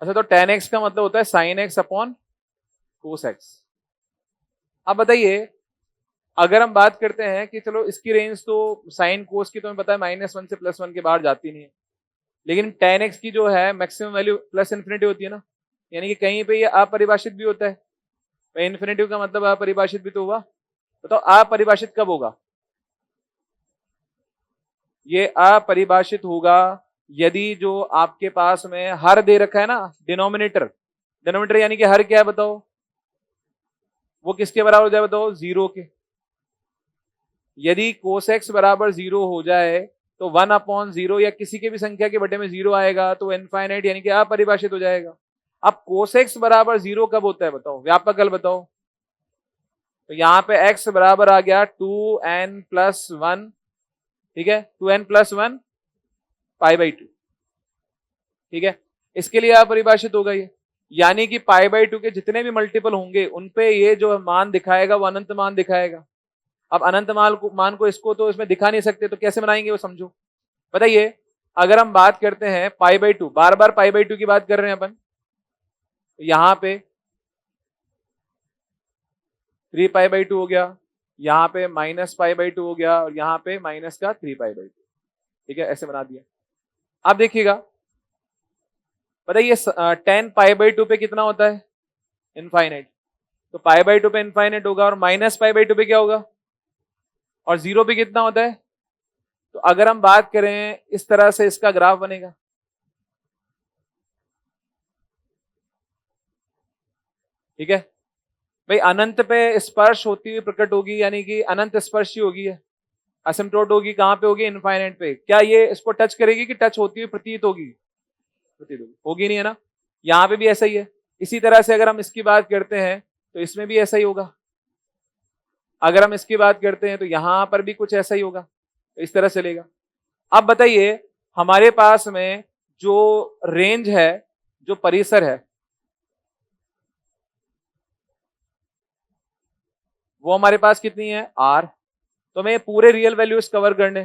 अच्छा तो tan x का मतलब होता है sin x upon cos x। अब बताइए, अगर हम बात करते हैं कि चलो इसकी रेंज तो साइन कोस की तो हमें पता है -1 से +1 के बाहर जाती नहीं है, लेकिन tan x की जो है मैक्सिमम वैल्यू +∞ होती है ना, यानी कि कहीं पे ये अपरिभाषित भी होता है। इन्फिनिटिव का मतलब अपरिभाषित भी तो हुआ, बताओ अपरिभाषित कब होगा, ये अपरिभाषित होगा यदि जो आपके पास में हर दे रखा है ना, डिनोमिनेटर, डिनोमिनेटर यानी कि हर क्या है बताओ, वो किसके बराबर हो जाए बताओ, 0 के। यदि कोस एक्स बराबर 0 हो जाए तो 1/0 या किसी के भी संख्या के बटे में 0 आएगा तो इनफाइनाइट यानी कि अपरिभाषित हो जाएगा। अब कोस एक्स बराबर 0 कब होता है बताओ, व्यापक हल बताओ, तो यहाँ पे x बराबर आ गया 2n+1, ठीक है, 2n+1 π/2, ठीक है। इसके लिए आप परिभाषित होगा ये, यानी कि π/2 के जितने भी मल्टीपल होंगे उनपे ये जो मान दिखाएगा वो अनंत मान दिखाएगा। अब अनंत मान को इसको तो इसमें दिखा नहीं सकते, तो कैसे बनाएंगे वो समझो। बताइए, अगर हम बात करते हैं π/2, बार बार π/2 की बात कर रहे हैं अपन, तो यहां पे 3π/2 हो गया, यहाँ पे -π/2 हो गया, और यहाँ पे माइनस का 3π/2, ठीक है, ऐसे बना दिया। अब देखिएगा, बताइए 10π/2 पे कितना होता है, इनफाइनाइट। तो π/2 पे इनफाइनाइट होगा, और -π/2 पे क्या होगा, और 0 पे कितना होता है। तो अगर हम बात करें इस तरह से इसका ग्राफ बनेगा, ठीक है भाई। अनंत पे स्पर्श होती हुई प्रकट होगी, यानी कि अनंत स्पर्शी होगी है। असिम्प्टोट होगी कहां पे होगी, इनफाइनाइट पे। क्या ये इसको टच करेगी कि टच होती हुई प्रतीत होगी, प्रतीत होगी नहीं, है ना। यहाँ पे भी ऐसा ही है। इसी तरह से अगर हम इसकी बात करते हैं तो इसमें भी ऐसा ही होगा। अगर हम इसकी बात करते हैं तो यहां पर भी कुछ ऐसा ही होगा, तो इस तरह चलेगा। अब बताइए, हमारे पास में जो रेंज है, जो परिसर है, वो हमारे पास कितनी है, आर। तो हमें पूरे रियल वैल्यूज कवर करने,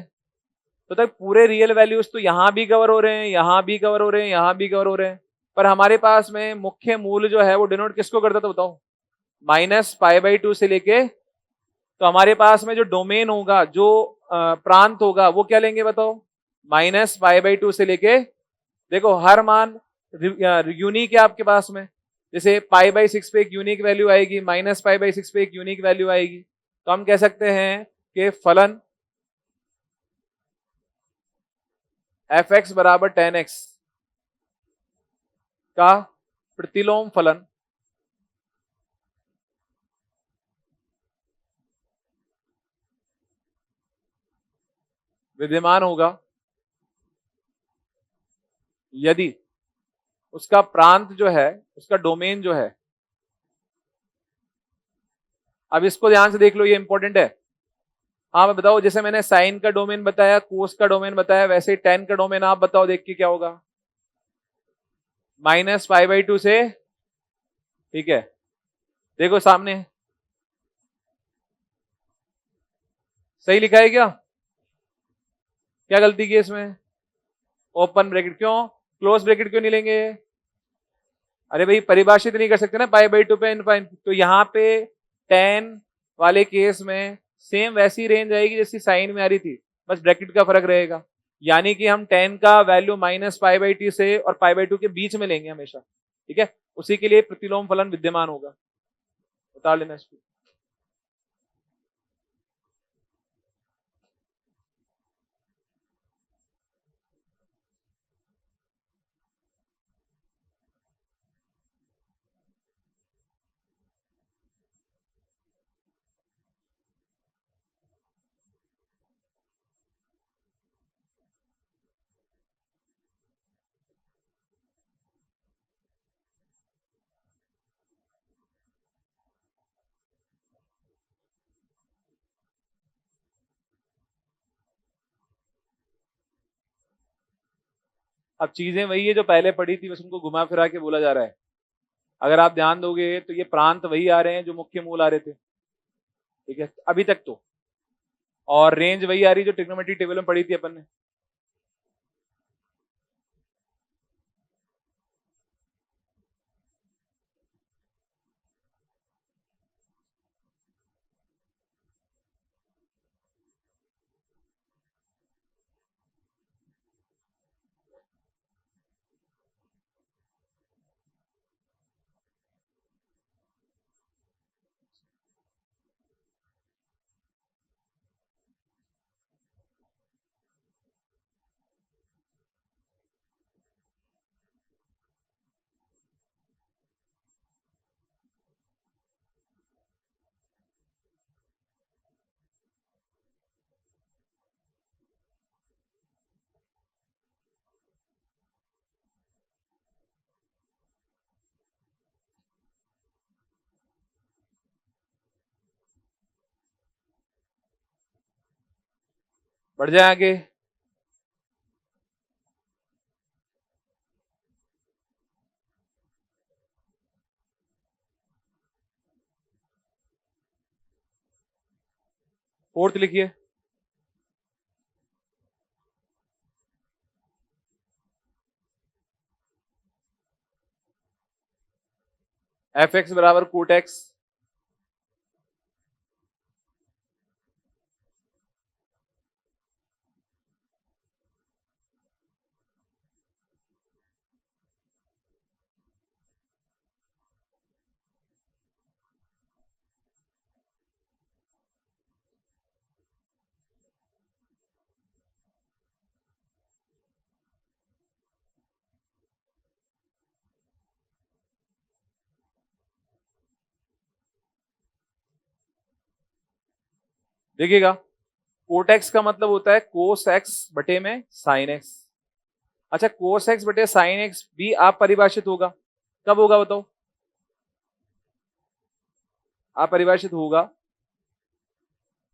तो तक पूरे रियल वैल्यूज तो यहां भी कवर हो रहे हैं, यहां भी कवर हो रहे हैं, यहां भी कवर हो रहे हैं। पर हमारे पास में मुख्य मूल जो है वो डिनोट किसको करता था बताओ, -π/2 से लेके। तो हमारे पास में जो डोमेन होगा, जो प्रांत होगा, वो क्या लेंगे बताओ, -π/2 से लेके। देखो हर मान यूनिक है आपके पास में, जैसे π/6 पे एक यूनिक वैल्यू आएगी, -π/6 पे एक यूनिक वैल्यू आएगी। तो हम कह सकते हैं कि फलन f(x) बराबर tan x का प्रतिलोम फलन विद्यमान होगा यदि उसका प्रांत जो है, उसका डोमेन जो है। अब इसको ध्यान से देख लो, ये इंपॉर्टेंट है। हाँ मैं बताओ, जैसे मैंने साइन का डोमेन बताया, कोस का डोमेन बताया, वैसे ही tan का डोमेन आप बताओ, देख के क्या होगा, -π/2 से, ठीक है। देखो सामने सही लिखा है क्या, क्या गलती की इसमें, ओपन ब्रैकेट क्यों, क्लोज ब्रैकेट क्यों नहीं लेंगे। अरे भाई परिभाषित नहीं कर सकते ना π/2 पे इनफाइन। तो यहाँ पे tan वाले केस में सेम वैसी रेंज आएगी जैसी साइन में आ रही थी, बस ब्रैकेट का फर्क रहेगा। यानी कि हम tan का वैल्यू -π/2 से और π/2 के बीच में लेंगे हमेशा, ठीक है। उसी के लिए प्रतिलोम फलन विद्यमान होगा, बता लेना इसको। अब चीजें वही है जो पहले पढ़ी थी, बस उनको घुमा फिरा के बोला जा रहा है। अगर आप ध्यान दोगे तो ये प्रांत वही आ रहे हैं जो मुख्य मूल आ रहे थे, ठीक है अभी तक तो। और रेंज वही आ रही जो ट्रिग्नोमेट्री टेबल में पढ़ी थी अपन ने। बढ़ जाए आगे। फोर्थ लिखिए। एफ एक्स बराबर कोट एक्स। देखिएगा, कोट एक्स का मतलब होता है कोस एक्स बटे में साइन एक्स। अच्छा, कोस एक्स बटे साइन एक्स भी आप परिभाषित होगा, कब होगा बताओ? आप परिभाषित होगा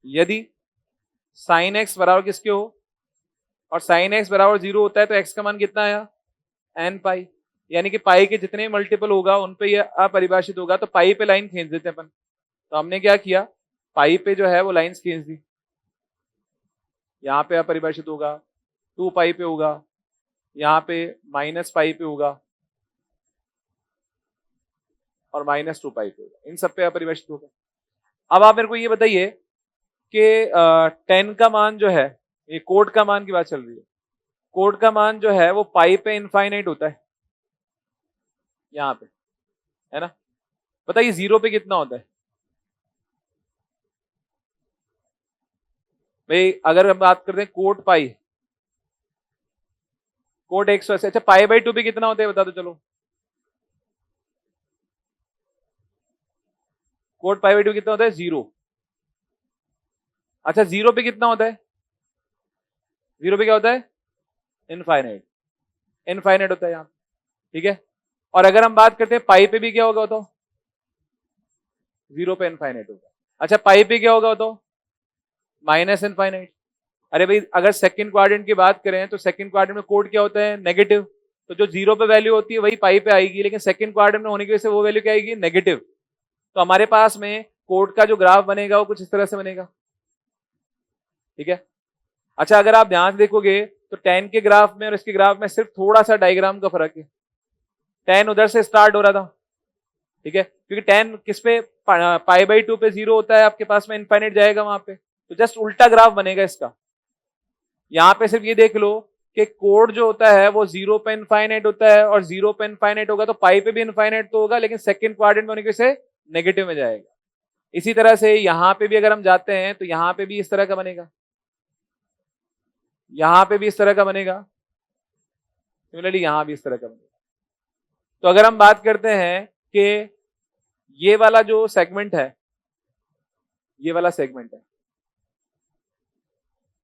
यदि साइन एक्स बराबर किसके हो, और साइन एक्स बराबर 0 होता है तो एक्स का मान कितना आया, एन पाई। यानी कि पाई के जितने मल्टीपल होगा उन पे ये अपरिभाषित होगा, तो पाई पे लाइन खींच देते हैं अपन। तो हमने क्या किया, पाई पे जो है वो लाइंस खींच दी। यहाँ पे अपरिभाषित होगा, 2 पाई पे होगा, यहाँ पे माइनस पाई पे होगा, और -2 पाई पे होगा। इन सब पे अपरिभाषित होगा। अब आप मेरे को ये बताइए कि 10 का मान जो है, ये कोड का मान की बात चल रही है, कोड का मान जो है वो पाई पे इनफाइनाइट होता है यहाँ पे, है ना? बताइए 0 पे कितना होता है भाई? अगर हम बात करते हैं कोट पाई, कोट 180, अच्छा पाई बाई 2 पे कितना होता है बता दो चलो। कोट पाई बाई 2 कितना होता है, 0। अच्छा 0 पे कितना होता है, 0 पे क्या होता है, इनफाइनाइट। इनफाइनाइट होता है यहाँ, ठीक है। और अगर हम बात करते हैं पाई पे भी क्या होगा बताओ, 0 पे इनफाइनाइट होगा। अच्छा पाई पे क्या होगा बताओ, माइनस इनफाइनाइट। अरे भाई अगर सेकंड क्वाड्रेंट की बात करें तो सेकंड क्वाड्रेंट में कोड क्या होता है, नेगेटिव। तो जो 0 पे वैल्यू होती है वही पाई पे आएगी, लेकिन सेकंड क्वाड्रेंट में होने की वजह से वो वैल्यू क्या आएगी, नेगेटिव। तो हमारे पास में कोड का जो ग्राफ बनेगा वो कुछ इस तरह से बनेगा, ठीक है। अच्छा अगर आप ध्यान से देखोगे तो 10 के ग्राफ में और इसके ग्राफ में सिर्फ थोड़ा सा डायग्राम का फर्क है। 10 उधर से स्टार्ट हो रहा था, ठीक है, क्योंकि 10 किस पे, पाई बाई 2 पे 0 होता है आपके पास में, इनफाइनाइट जाएगा वहां पे, तो जस्ट उल्टा ग्राफ बनेगा इसका। यहाँ पे सिर्फ ये देख लो कि कोड जो होता है वो 0 पे इनफाइनाइट होता है, और 0 पे इनफाइनाइट होगा तो पाई पे भी इनफाइनाइट तो होगा, लेकिन सेकंड क्वाड्रेंट में होने की वजह से नेगेटिव में जाएगा। इसी तरह से यहाँ पे भी अगर हम जाते हैं तो यहाँ पे भी इस तरह का बनेगा, यहाँ पे भी इस तरह का बनेगा, सिमिलरली यहाँ भी इस तरह का बनेगा। तो अगर हम बात करते हैं कि ये वाला जो सेगमेंट है, ये वाला सेगमेंट है,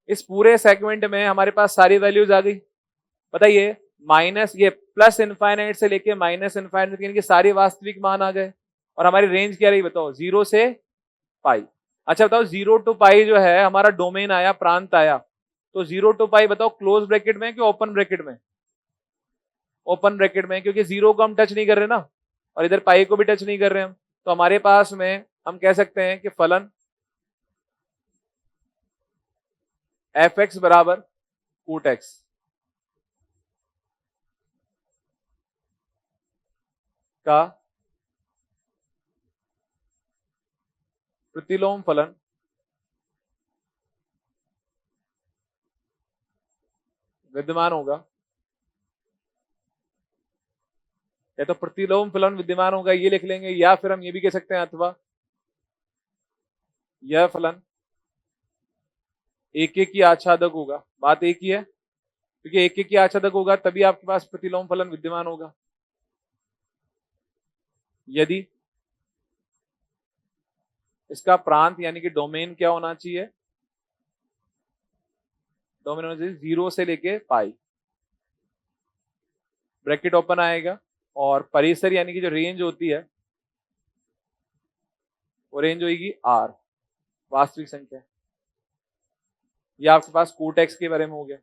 इस पूरे सेगमेंट में हमारे पास सारी वैल्यूज आ गई। बताइए, माइनस ये प्लस इनफाइनाइट से लेके माइनस इनफाइनाइट यानी कि सारे वास्तविक मान आ गए। और हमारी रेंज क्या रही बताओ, 0 से पाई। अच्छा बताओ 0 टू पाई जो है हमारा डोमेन आया, प्रांत आया, तो 0 टू पाई बताओ क्लोज ब्रैकेट में कि ओपन ब्रैकेट में? ओपन ब्रैकेट में, क्योंकि 0 को हम टच नहीं कर रहे ना, और इधर पाई को भी टच नहीं कर रहे हम। तो हमारे पास में हम कह सकते हैं कि फलन एफ एक्स बराबर कोट एक्स का प्रतिलोम फलन विद्यमान होगा, या तो प्रतिलोम फलन विद्यमान होगा ये लिख लेंगे, या फिर हम ये भी कह सकते हैं अथवा यह फलन एक एक की आच्छादक होगा। बात एक ही है, क्योंकि एक एक की आच्छादक होगा तभी आपके पास प्रतिलोम फलन विद्यमान होगा। यदि इसका प्रांत यानी कि डोमेन क्या होना चाहिए, डोमेन होना चाहिए 0 से लेके पाई, ब्रैकेट ओपन आएगा, और परिसर यानी कि जो रेंज होती है वो रेंज होगी आर, वास्तविक संख्या। ये आपके पास कोटेक्स के बारे में हो गया।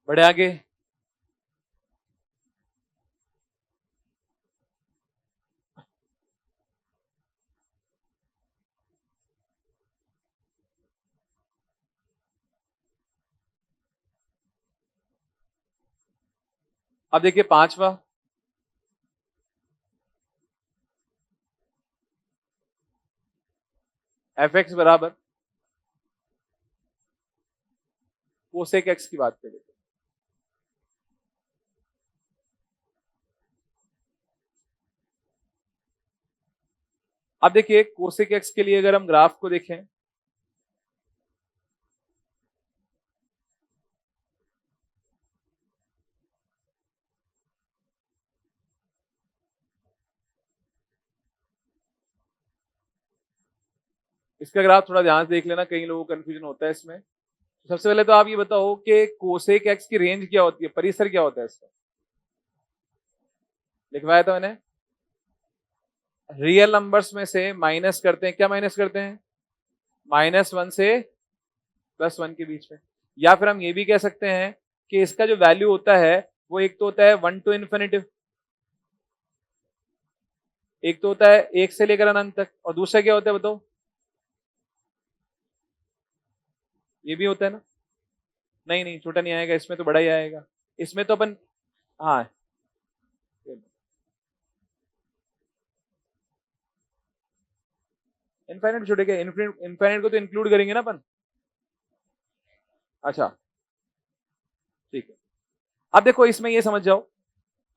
बढ़े आगे। अब देखिए पांचवा, एफ एक्स बराबर कोसेक एक्स की बात करें। अब देखिए कोसेक एक्स के लिए अगर हम ग्राफ को देखें, इसका ग्राफ थोड़ा ध्यान से देख लेना, कई लोगों को कंफ्यूजन होता है इसमें। तो सबसे पहले तो आप ये बताओ कि कोसेक एक्स की रेंज क्या होती है, परिसर क्या होता है इसका, लिखवाया था मैंने। रियल नंबर्स में से माइनस करते हैं, क्या माइनस करते हैं, -1 से +1 के बीच में। या फिर हम ये भी कह सकते हैं कि इसका जो वैल्यू होता है वो एक तो होता है 1 to इन्फिनिटिव, एक तो होता है 1 से लेकर अनंत तक, और दूसरा क्या होता है बताओ, ये भी होता है ना। नहीं नहीं, छोटा नहीं आएगा इसमें, तो बड़ा ही आएगा इसमें तो अपन। हाँ, इनफाइनाइट छोटे क्या, इनफाइनाइट को तो इंक्लूड करेंगे ना अपन। अच्छा ठीक है। अब देखो इसमें ये समझ जाओ,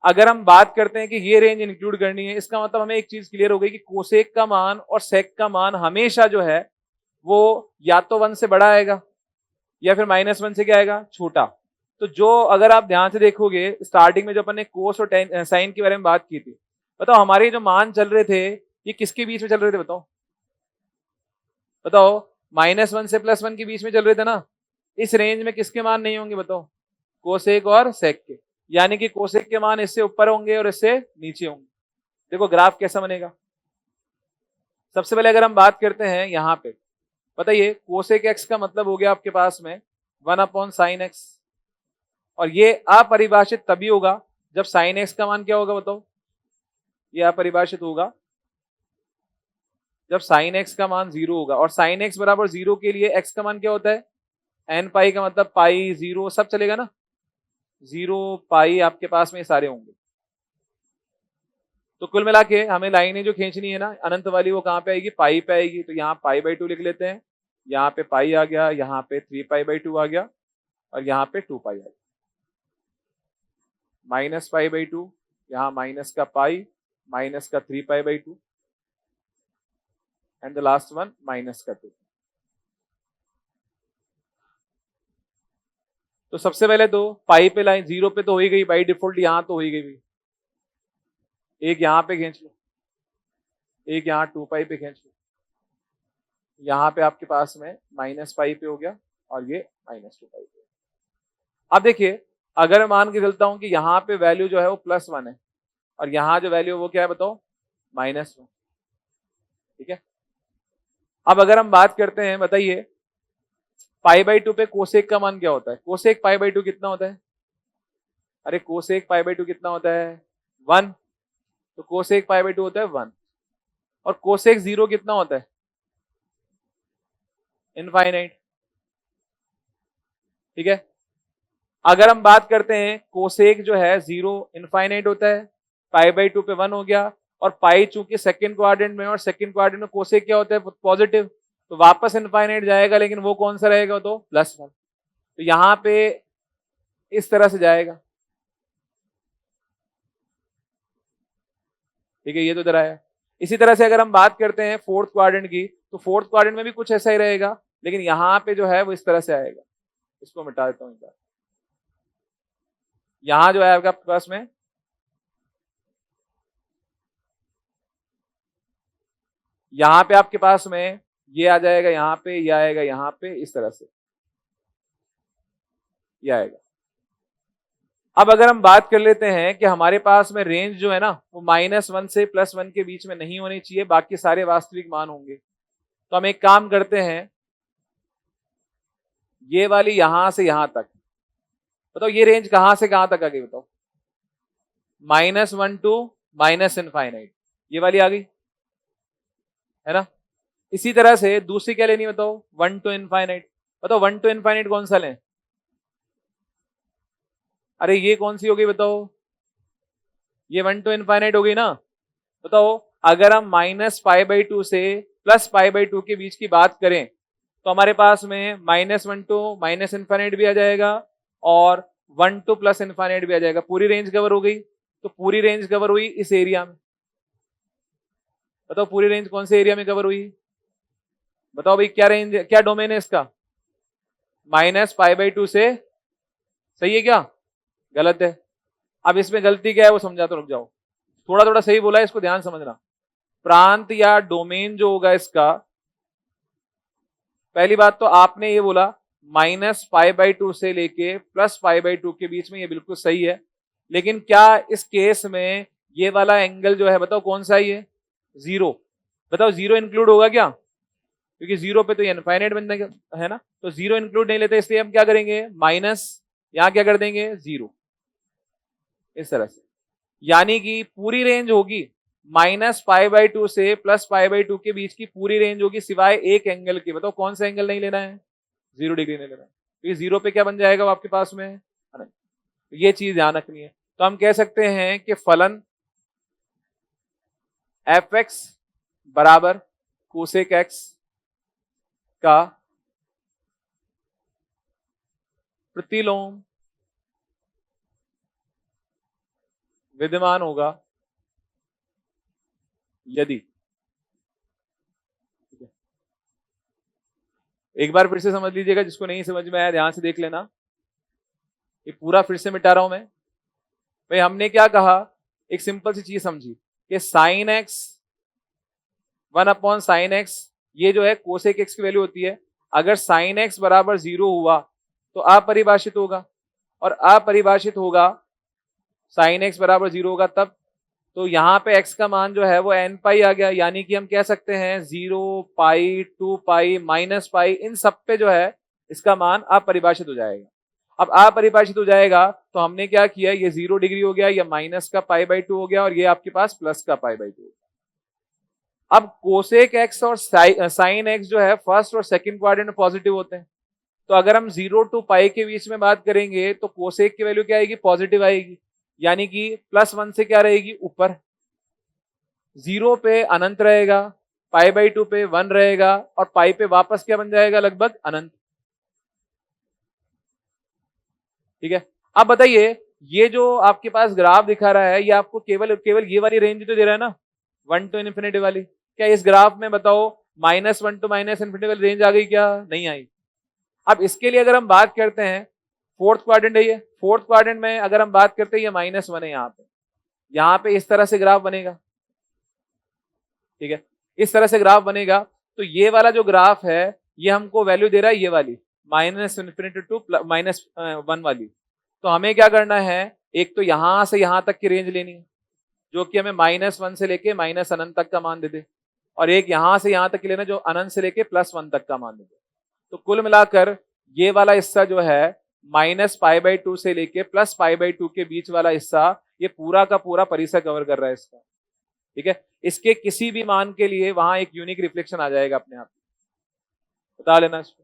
अगर हम बात करते हैं कि ये रेंज इंक्लूड करनी है, इसका मतलब हमें एक चीज क्लियर हो गई कि कोसेक का मान और सेक का मान हमेशा जो है वो या तो 1 से बड़ा आएगा या फिर -1 से क्या आएगा, छोटा। तो जो अगर आप ध्यान से देखोगे स्टार्टिंग में जो अपन ने कोस और साइन के बारे में बात की थी, बताओ हमारे जो मान चल रहे थे ये किसके बीच में चल रहे थे, बताओ बताओ, -1 से +1 के बीच में चल रहे थे ना। इस रेंज में किसके मान नहीं होंगे बताओ, कोसेक और सेक के। यानी कि कोसेक के मान इससे ऊपर होंगे और इससे नीचे होंगे। देखो ग्राफ कैसा बनेगा। सबसे पहले अगर हम बात करते हैं यहाँ पे, बताइए कोसेक एक्स का मतलब हो गया आपके पास में 1/sin x, और ये अपरिभाषित तभी होगा जब sin x का मान क्या होगा बताओ, ये अपरिभाषित होगा जब sin x का मान 0 होगा। और sin x बराबर 0 के लिए x का मान क्या होता है, n पाई का मतलब पाई 0 सब चलेगा ना, 0 पाई आपके पास में सारे होंगे। तो कुल मिला के हमें लाइनें जो खींचनी है ना अनंत वाली, वो कहाँ पे आएगी, पाई पे आएगी। तो यहाँ पाई/2 लिख लेते हैं, यहाँ पे पाई आ गया, यहाँ पे 3π/2 आ गया, और यहाँ पे 2 पाई आ गया। -π/2, यहाँ माइनस का पाई, माइनस का 3π/2, and the last one minus का 2। तो सबसे पहले तो पाई पे लाइन 0 पे तो हो ही गई बाई डिफॉल्ट, यहाँ तो हो ही गई भी। एक यहाँ पे खींच लो, एक यहाँ 2 पाई पे खींच लो, यहाँ पे आपके पास में -पाई पे हो गया, और ये -2 पाई पे। अब देखिए अगर मैं मान के चलता हूं कि यहाँ पे वैल्यू जो है वो +1 है, और यहाँ जो वैल्यू वो क्या है बताओ, -1। ठीक है। अब अगर हम बात करते हैं, बताइए पाई बाई टू पे कोसेक का मान क्या होता है? कोसेक पाई बाई टू कितना होता है? अरे कोसेक पाई बाई टू कितना होता है? 1। तो कोसेक पाई बाई टू होता है 1। और कोसेक 0 कितना होता है? इनफाइनाइट। ठीक है, अगर हम बात करते हैं कोसेक जो है 0 इनफाइनाइट होता है, पाई बाई टू पे 1 हो गया, और पाई चूंकि सेकंड क्वाड्रेंट में, और सेकंड क्वाड्रेंट में कोसेक क्या होता है? पॉजिटिव, तो वापस इनफाइनाइट जाएगा, लेकिन वो कौन सा रहेगा? तो +1। तो यहां पे इस तरह से जाएगा। ठीक है, ये तो इधर आया। इसी तरह से अगर हम बात करते हैं फोर्थ क्वाड्रेंट की, तो फोर्थ क्वाड्रेंट में भी कुछ ऐसा ही रहेगा, लेकिन यहां पे जो है वो इस तरह से आएगा। इसको मिटा देता हूं एक बार। यहां जो है आपके पास में यहां पे आपके पास में ये आ जाएगा, यहां पे ये आएगा, यहां पे इस तरह से ये आएगा। अब अगर हम बात कर लेते हैं कि हमारे पास में रेंज जो है ना वो -1 से +1 के बीच में नहीं होनी चाहिए, बाकी सारे वास्तविक मान होंगे। तो हम एक काम करते हैं, ये वाली यहां से यहां तक, बताओ ये रेंज कहां से कहां तक आ गई? बताओ, -1 टू माइनस इनफाइनाइट, ये वाली आ गई है ना। इसी तरह से दूसरी क्या लेनी? बताओ, 1 टू इनफाइनाइट। बताओ 1 टू इनफाइनाइट कौन सा लें? अरे ये कौन सी हो गई बताओ? ये 1 टू इनफाइनाइट हो गई ना। बताओ, अगर हम -π/2 से +π/2 के बीच की बात करें, तो हमारे पास में -1 टू माइनस इनफाइनाइट भी आ जाएगा, और 1 टू प्लस इनफाइनाइट भी आ जाएगा। पूरी रेंज कवर हो गई। तो पूरी रेंज कवर हुई इस एरिया में। बताओ पूरी रेंज कौन से एरिया में कवर हुई? बताओ भाई, क्या रेंज, क्या डोमेन है इसका? -π/2 से, सही है क्या? गलत है। अब इसमें गलती क्या है वो समझा, तो रुक जाओ, थोड़ा थोड़ा सही बोला है, इसको ध्यान समझना। प्रांत या डोमेन जो होगा इसका, पहली बात तो आपने ये बोला -π/2 से लेके +π/2 के बीच में, ये बिल्कुल सही है। लेकिन क्या इस केस में ये वाला एंगल जो है, बताओ कौन सा है? ये 0। बताओ 0 इंक्लूड होगा क्या? क्योंकि 0 पे तो ये इनफाइनाइट बनने है ना, तो 0 इंक्लूड नहीं लेते, इसलिए हम क्या करेंगे? माइनस, यहां क्या कर देंगे? 0, इस तरह से। यानी कि पूरी रेंज होगी -π/2 से +π/2 के बीच की पूरी रेंज होगी, सिवाय एक एंगल की। बताओ कौन सा एंगल नहीं लेना है? 0 डिग्री नहीं लेना है, क्योंकि 0 पे क्या बन जाएगा वो आपके पास में? ये चीज ध्यान रखनी है। तो हम कह सकते हैं कि फलन f(x) बराबर कोसेक x का प्रतिलोम विद्यमान होगा यदि, एक बार फिर से समझ लीजिएगा, जिसको नहीं समझ में आया ध्यान से देख लेना। ये पूरा फिर से मिटा रहा हूं मैं। भाई हमने क्या कहा, एक सिंपल सी चीज समझी कि साइन एक्स 1/sin x, ये जो है कोसेक एक्स की वैल्यू होती है। अगर साइन एक्स बराबर 0 हुआ तो अपरिभाषित होगा, और अपरिभाषित होगा, साइन एक्स बराबर 0 होगा तब। तो यहाँ पे x का मान जो है वो n पाई आ गया, यानी कि हम कह सकते हैं 0, पाई, 2 पाई, माइनस पाई, इन सब पे जो है इसका मान अपरिभाषित हो जाएगा। अब अपरिभाषित हो जाएगा तो हमने क्या किया, ये 0 डिग्री हो गया, ये माइनस का π/2 हो गया, और ये आपके पास प्लस का π/2। अब कोसेक एक्स और साइन एक्स जो है फर्स्ट और सेकंड क्वाड्रेंट में पॉजिटिव होते हैं। तो अगर हम 0 टू पाई के बीच में बात करेंगे तो कोसेक की वैल्यू क्या आएगी? पॉजिटिव आएगी, यानी कि +1 से क्या रहेगी? ऊपर। 0 पे अनंत रहेगा, π/2 पे 1 रहेगा, और पाई पे वापस क्या बन जाएगा? लगभग अनंत। ठीक है, अब बताइए, ये जो आपके पास ग्राफ दिखा रहा है, ये आपको केवल केवल ये वाली रेंज तो दे रहा है ना, 1 टू इन्फिनिटी वाली। क्या इस ग्राफ में बताओ -1 टू माइनस इन्फिनिटी वाली रेंज आ गई? क्या नहीं आई? अब इसके लिए अगर हम बात करते हैं, फोर्थ क्वाड्रेंट है ये, फोर्थ क्वाड्रेंट में अगर हम बात करते हैं, ये -1 है, यहाँ पे इस तरह से ग्राफ बनेगा। ठीक है, इस तरह से ग्राफ बनेगा। तो ये वाला जो ग्राफ है, ये हमको वैल्यू दे रहा है ये वाली -इन्फिनिटी टू -1 वाली। तो हमें क्या करना है, एक तो यहां से यहां तक की रेंज लेनी है, जो कि हमें -1 से लेके माइनस अनंत तक का मान दे दे, और एक यहां से यहां तक की लेना जो अनंत से लेके +1 तक का मान दे दे। तो कुल मिलाकर ये वाला हिस्सा जो है -π/2 से लेके +π/2 के बीच वाला हिस्सा, ये पूरा का पूरा परिसर कवर कर रहा है इसका। ठीक है, इसके किसी भी मान के लिए वहां एक यूनिक रिफ्लेक्शन आ जाएगा अपने आप, बता लेना इसको।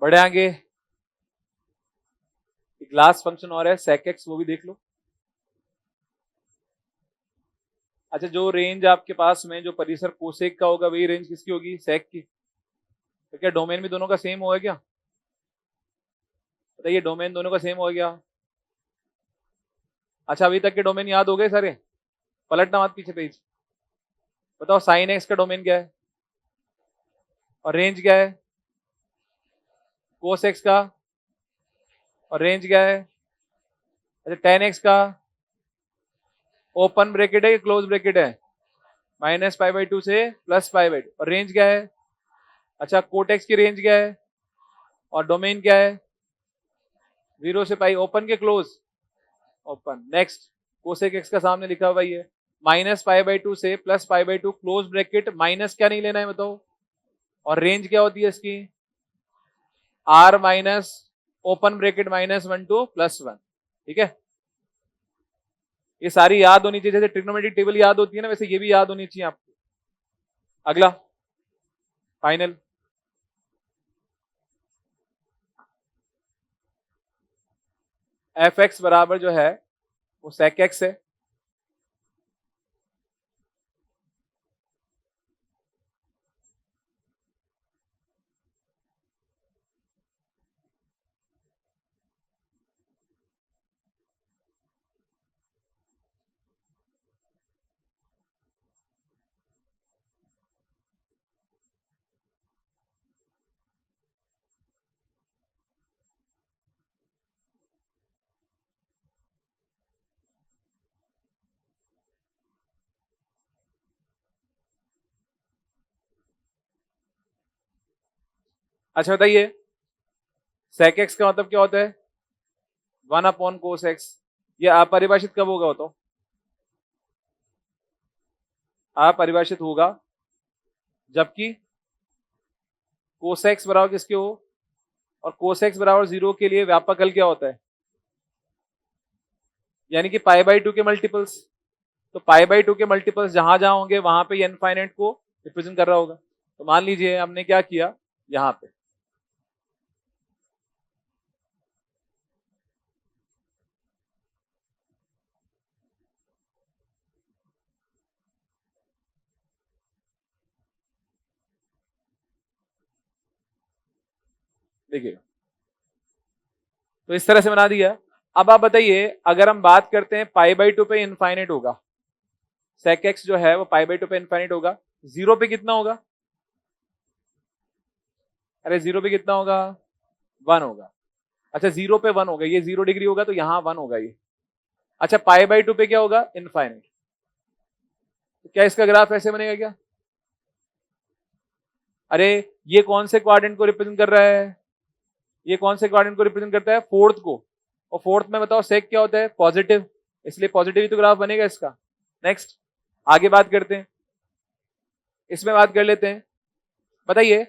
बढ़े आगे, एक लास्ट फंक्शन और है sec x, वो भी देख लो। अच्छा, जो रेंज आपके पास में जो परिसर कोसेक का होगा वही रेंज किसकी होगी? sec की। तो क्या डोमेन भी दोनों का सेम होगा क्या? बताइए, डोमेन दोनों का सेम हो गया। अच्छा, अभी तक के डोमेन याद हो गए सारे? पलटना मत पीछे पेज। बताओ साइन एक्स का डोमेन क्या है और रेंज क्या है? कोस एक्स का और रेंज क्या है? अच्छा, टेन एक्स का ओपन ब्रैकेट है कि क्लोज ब्रैकेट है? -π/2 से +π/2, और रेंज क्या है? अच्छा, कोटेक्स की रेंज क्या है और डोमेन क्या है? 0 से पाई, ओपन के close? Open. Next, cosec x का सामने लिखा हुआ है -π/2 से +π/2 क्लोज ब्रैकेट, माइनस क्या नहीं लेना है बताओ, और रेंज क्या होती है इसकी? r minus open bracket -1 to +1। ठीक है, ये सारी याद होनी चाहिए, जैसे ट्रिग्नोमेट्रिक टेबल याद होती है ना, वैसे ये भी याद होनी चाहिए आपको। अगला फाइनल, एफ एक्स बराबर जो है वो sec x है। अच्छा बताइए, sec x का मतलब क्या होता है? 1/cos x। ये अपरिभाषित कब होगा तो? अपरिभाषित होगा जबकि cos x बराबर किसके हो, और cos x बराबर 0 के लिए व्यापक हल क्या होता है? यानी कि π/2 के मल्टीपल्स। तो π/2 के मल्टीपल्स जहां जहां होंगे वहां पे इनफाइनाइट को रिप्रेजेंट कर रहा होगा। तो मान लीजिए हमने क्या किया यहां पे, देखिए तो इस तरह से बना दिया। अब आप बताइए, अगर हम बात करते हैं π/2 पे इनफाइनाइट होगा, sec x जो है वो π/2 पे इनफाइनाइट होगा, 0 पे कितना होगा? अरे 0 पे कितना होगा? 1 होगा। अच्छा 0 पे 1 होगा, ये 0 डिग्री होगा तो यहाँ 1 होगा ये। अच्छा π/2 पे क्या होगा? इनफाइनाइट। तो क्या इसका ग्राफ ऐसे बनेगा क्या? अरे ये कौन से क्वाड्रेंट को रिप्रेजेंट कर रहा है? ये कौन से क्वाड्रेंट को रिप्रेजेंट करता है? फोर्थ को। और फोर्थ में बताओ सेक क्या होता है? पॉजिटिव, इसलिए पॉजिटिव ही तो ग्राफ बनेगा इसका। नेक्स्ट आगे बात करते हैं, इसमें बात कर लेते हैं। बताइए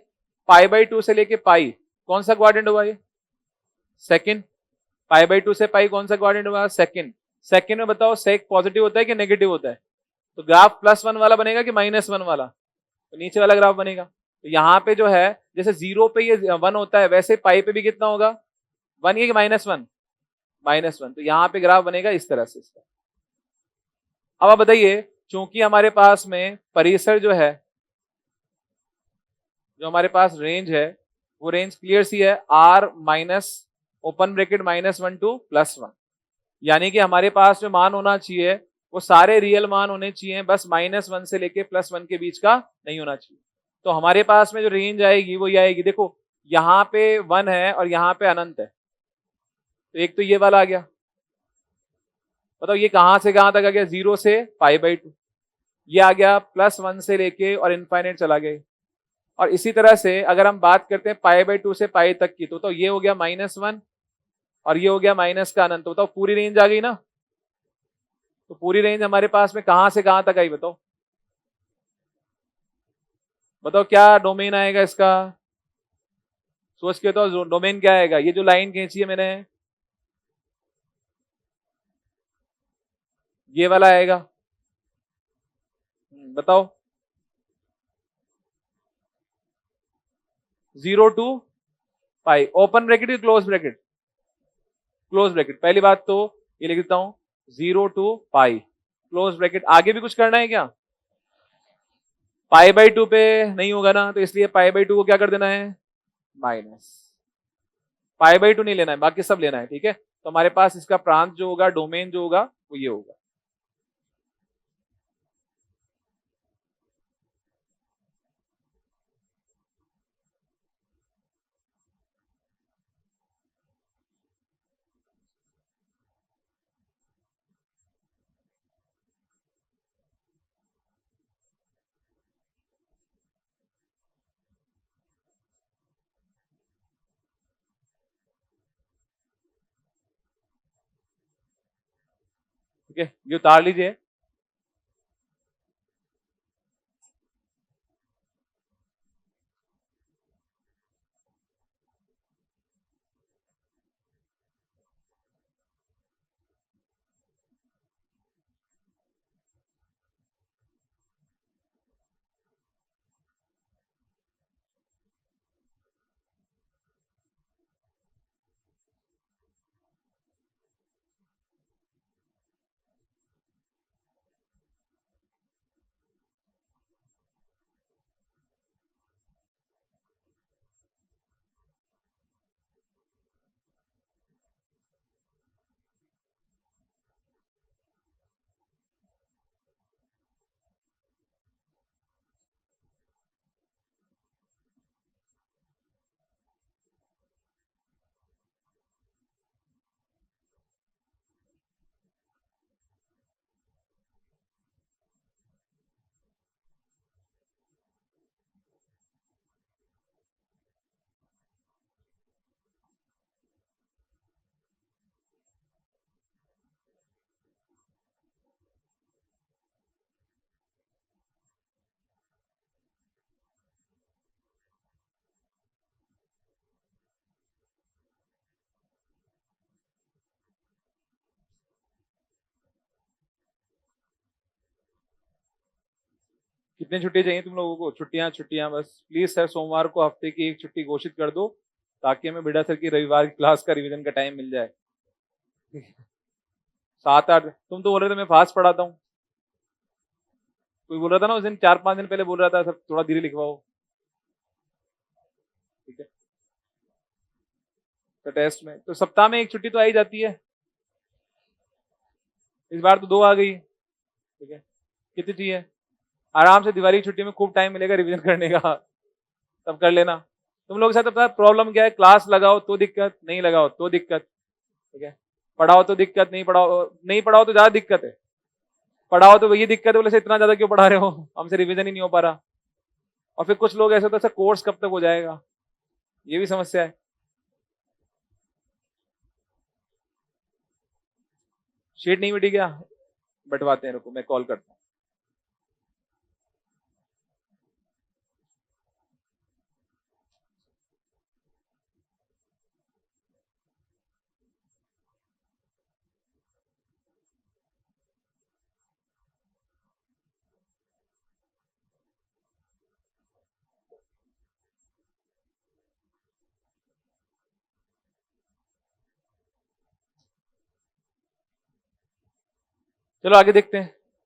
π/2 से लेके पाई कौन सा क्वाड्रेंट हुआ? ये सेकंड। π/2 से पाई कौन सा क्वाड्रेंट हुआ? सेकंड। सेकंड में बताओ सेक पॉजिटिव होता है कि नेगेटिव होता है? तो ग्राफ +1 वाला बनेगा कि -1 वाला? तो नीचे वाला ग्राफ बनेगा। तो यहाँ पे जो है जैसे 0 पे ये 1 होता है, वैसे पाई पे भी कितना होगा? 1 या कि -1? -1। तो यहाँ पे ग्राफ बनेगा इस तरह से इसका। अब आप बताइए, चूंकि हमारे पास में परिसर जो है, जो हमारे पास रेंज है, वो रेंज क्लियर सी है, R minus open bracket -1 to +1, यानी कि हमारे पास जो मान होना चाहिए वो सारे रियल मान होने चाहिए, बस -1 से लेके +1 के बीच का नहीं होना चाहिए। तो हमारे पास में जो रेंज आएगी वो ये आएगी, देखो यहाँ पे 1 है और यहाँ पे अनंत है, तो एक तो ये वाला आ गया। बताओ ये कहां से कहां तक आ गया? 0 से π/2। ये आ गया +1 से लेके और इनफाइनाइट चला गया। और इसी तरह से अगर हम बात करते हैं π/2 से पाई तक की, तो ये हो गया -1 और ये हो गया माइनस का अनंत। तो बताओ पूरी रेंज आ गई ना? तो पूरी रेंज हमारे पास में कहां से कहां तक आई? बताओ बताओ क्या डोमेन आएगा इसका? सोच के तो डोमेन क्या आएगा? ये जो लाइन खींची है मैंने, ये वाला आएगा। बताओ 0 to pi, open bracket close bracket? Close bracket. पहली बात तो ये लिख देता हूं 0 टू पाई क्लोज ब्रैकेट। आगे भी कुछ करना है क्या? π/2 पे नहीं होगा ना, तो इसलिए π/2 को क्या कर देना है? माइनस। π/2 नहीं लेना है, बाकी सब लेना है, ठीक है। तो हमारे पास इसका प्रांत जो होगा, डोमेन जो होगा, वो ये होगा। ठीक है, ये उतार लीजिए। कितनी छुट्टी चाहिए तुम लोगों को? छुट्टियां छुट्टियां बस। प्लीज सर सोमवार को हफ्ते की एक छुट्टी घोषित कर दो, ताकि हमें बिडा सर की रविवार की क्लास का रिवीजन का टाइम मिल जाए। 7-8, तुम तो बोल रहे थे मैं फास्ट पढ़ाता हूँ। कोई बोल रहा था ना उस दिन, 4-5 दिन पहले बोल रहा था सर थोड़ा धीरे लिखवाओ। ठीक है, तो टेस्ट में तो सप्ताह में एक छुट्टी तो आ ही जाती है। इस बार तो 2 आ गई। ठीक है, कितनी चाहिए? आराम से दिवाली की छुट्टी में खूब टाइम मिलेगा रिवीजन करने का, तब कर लेना। तुम लोग के साथ पता है प्रॉब्लम क्या है? क्लास लगाओ तो दिक्कत, नहीं लगाओ तो दिक्कत, ठीक है? पढ़ाओ तो दिक्कत, नहीं पढ़ाओ तो ज्यादा दिक्कत है। पढ़ाओ तो वही दिक्कत है, बोले से इतना ज्यादा क्यों पढ़ा रहे हो, हमसे रिवीजन ही नहीं हो पा रहा। और फिर कुछ लोग ऐसे होता है कोर्स कब तक हो जाएगा, ये भी समस्या है। शीट नहीं मिटी क्या? बंटवाते हैं, रुको मैं कॉल करता हूँ। चलो आगे देखते हैं।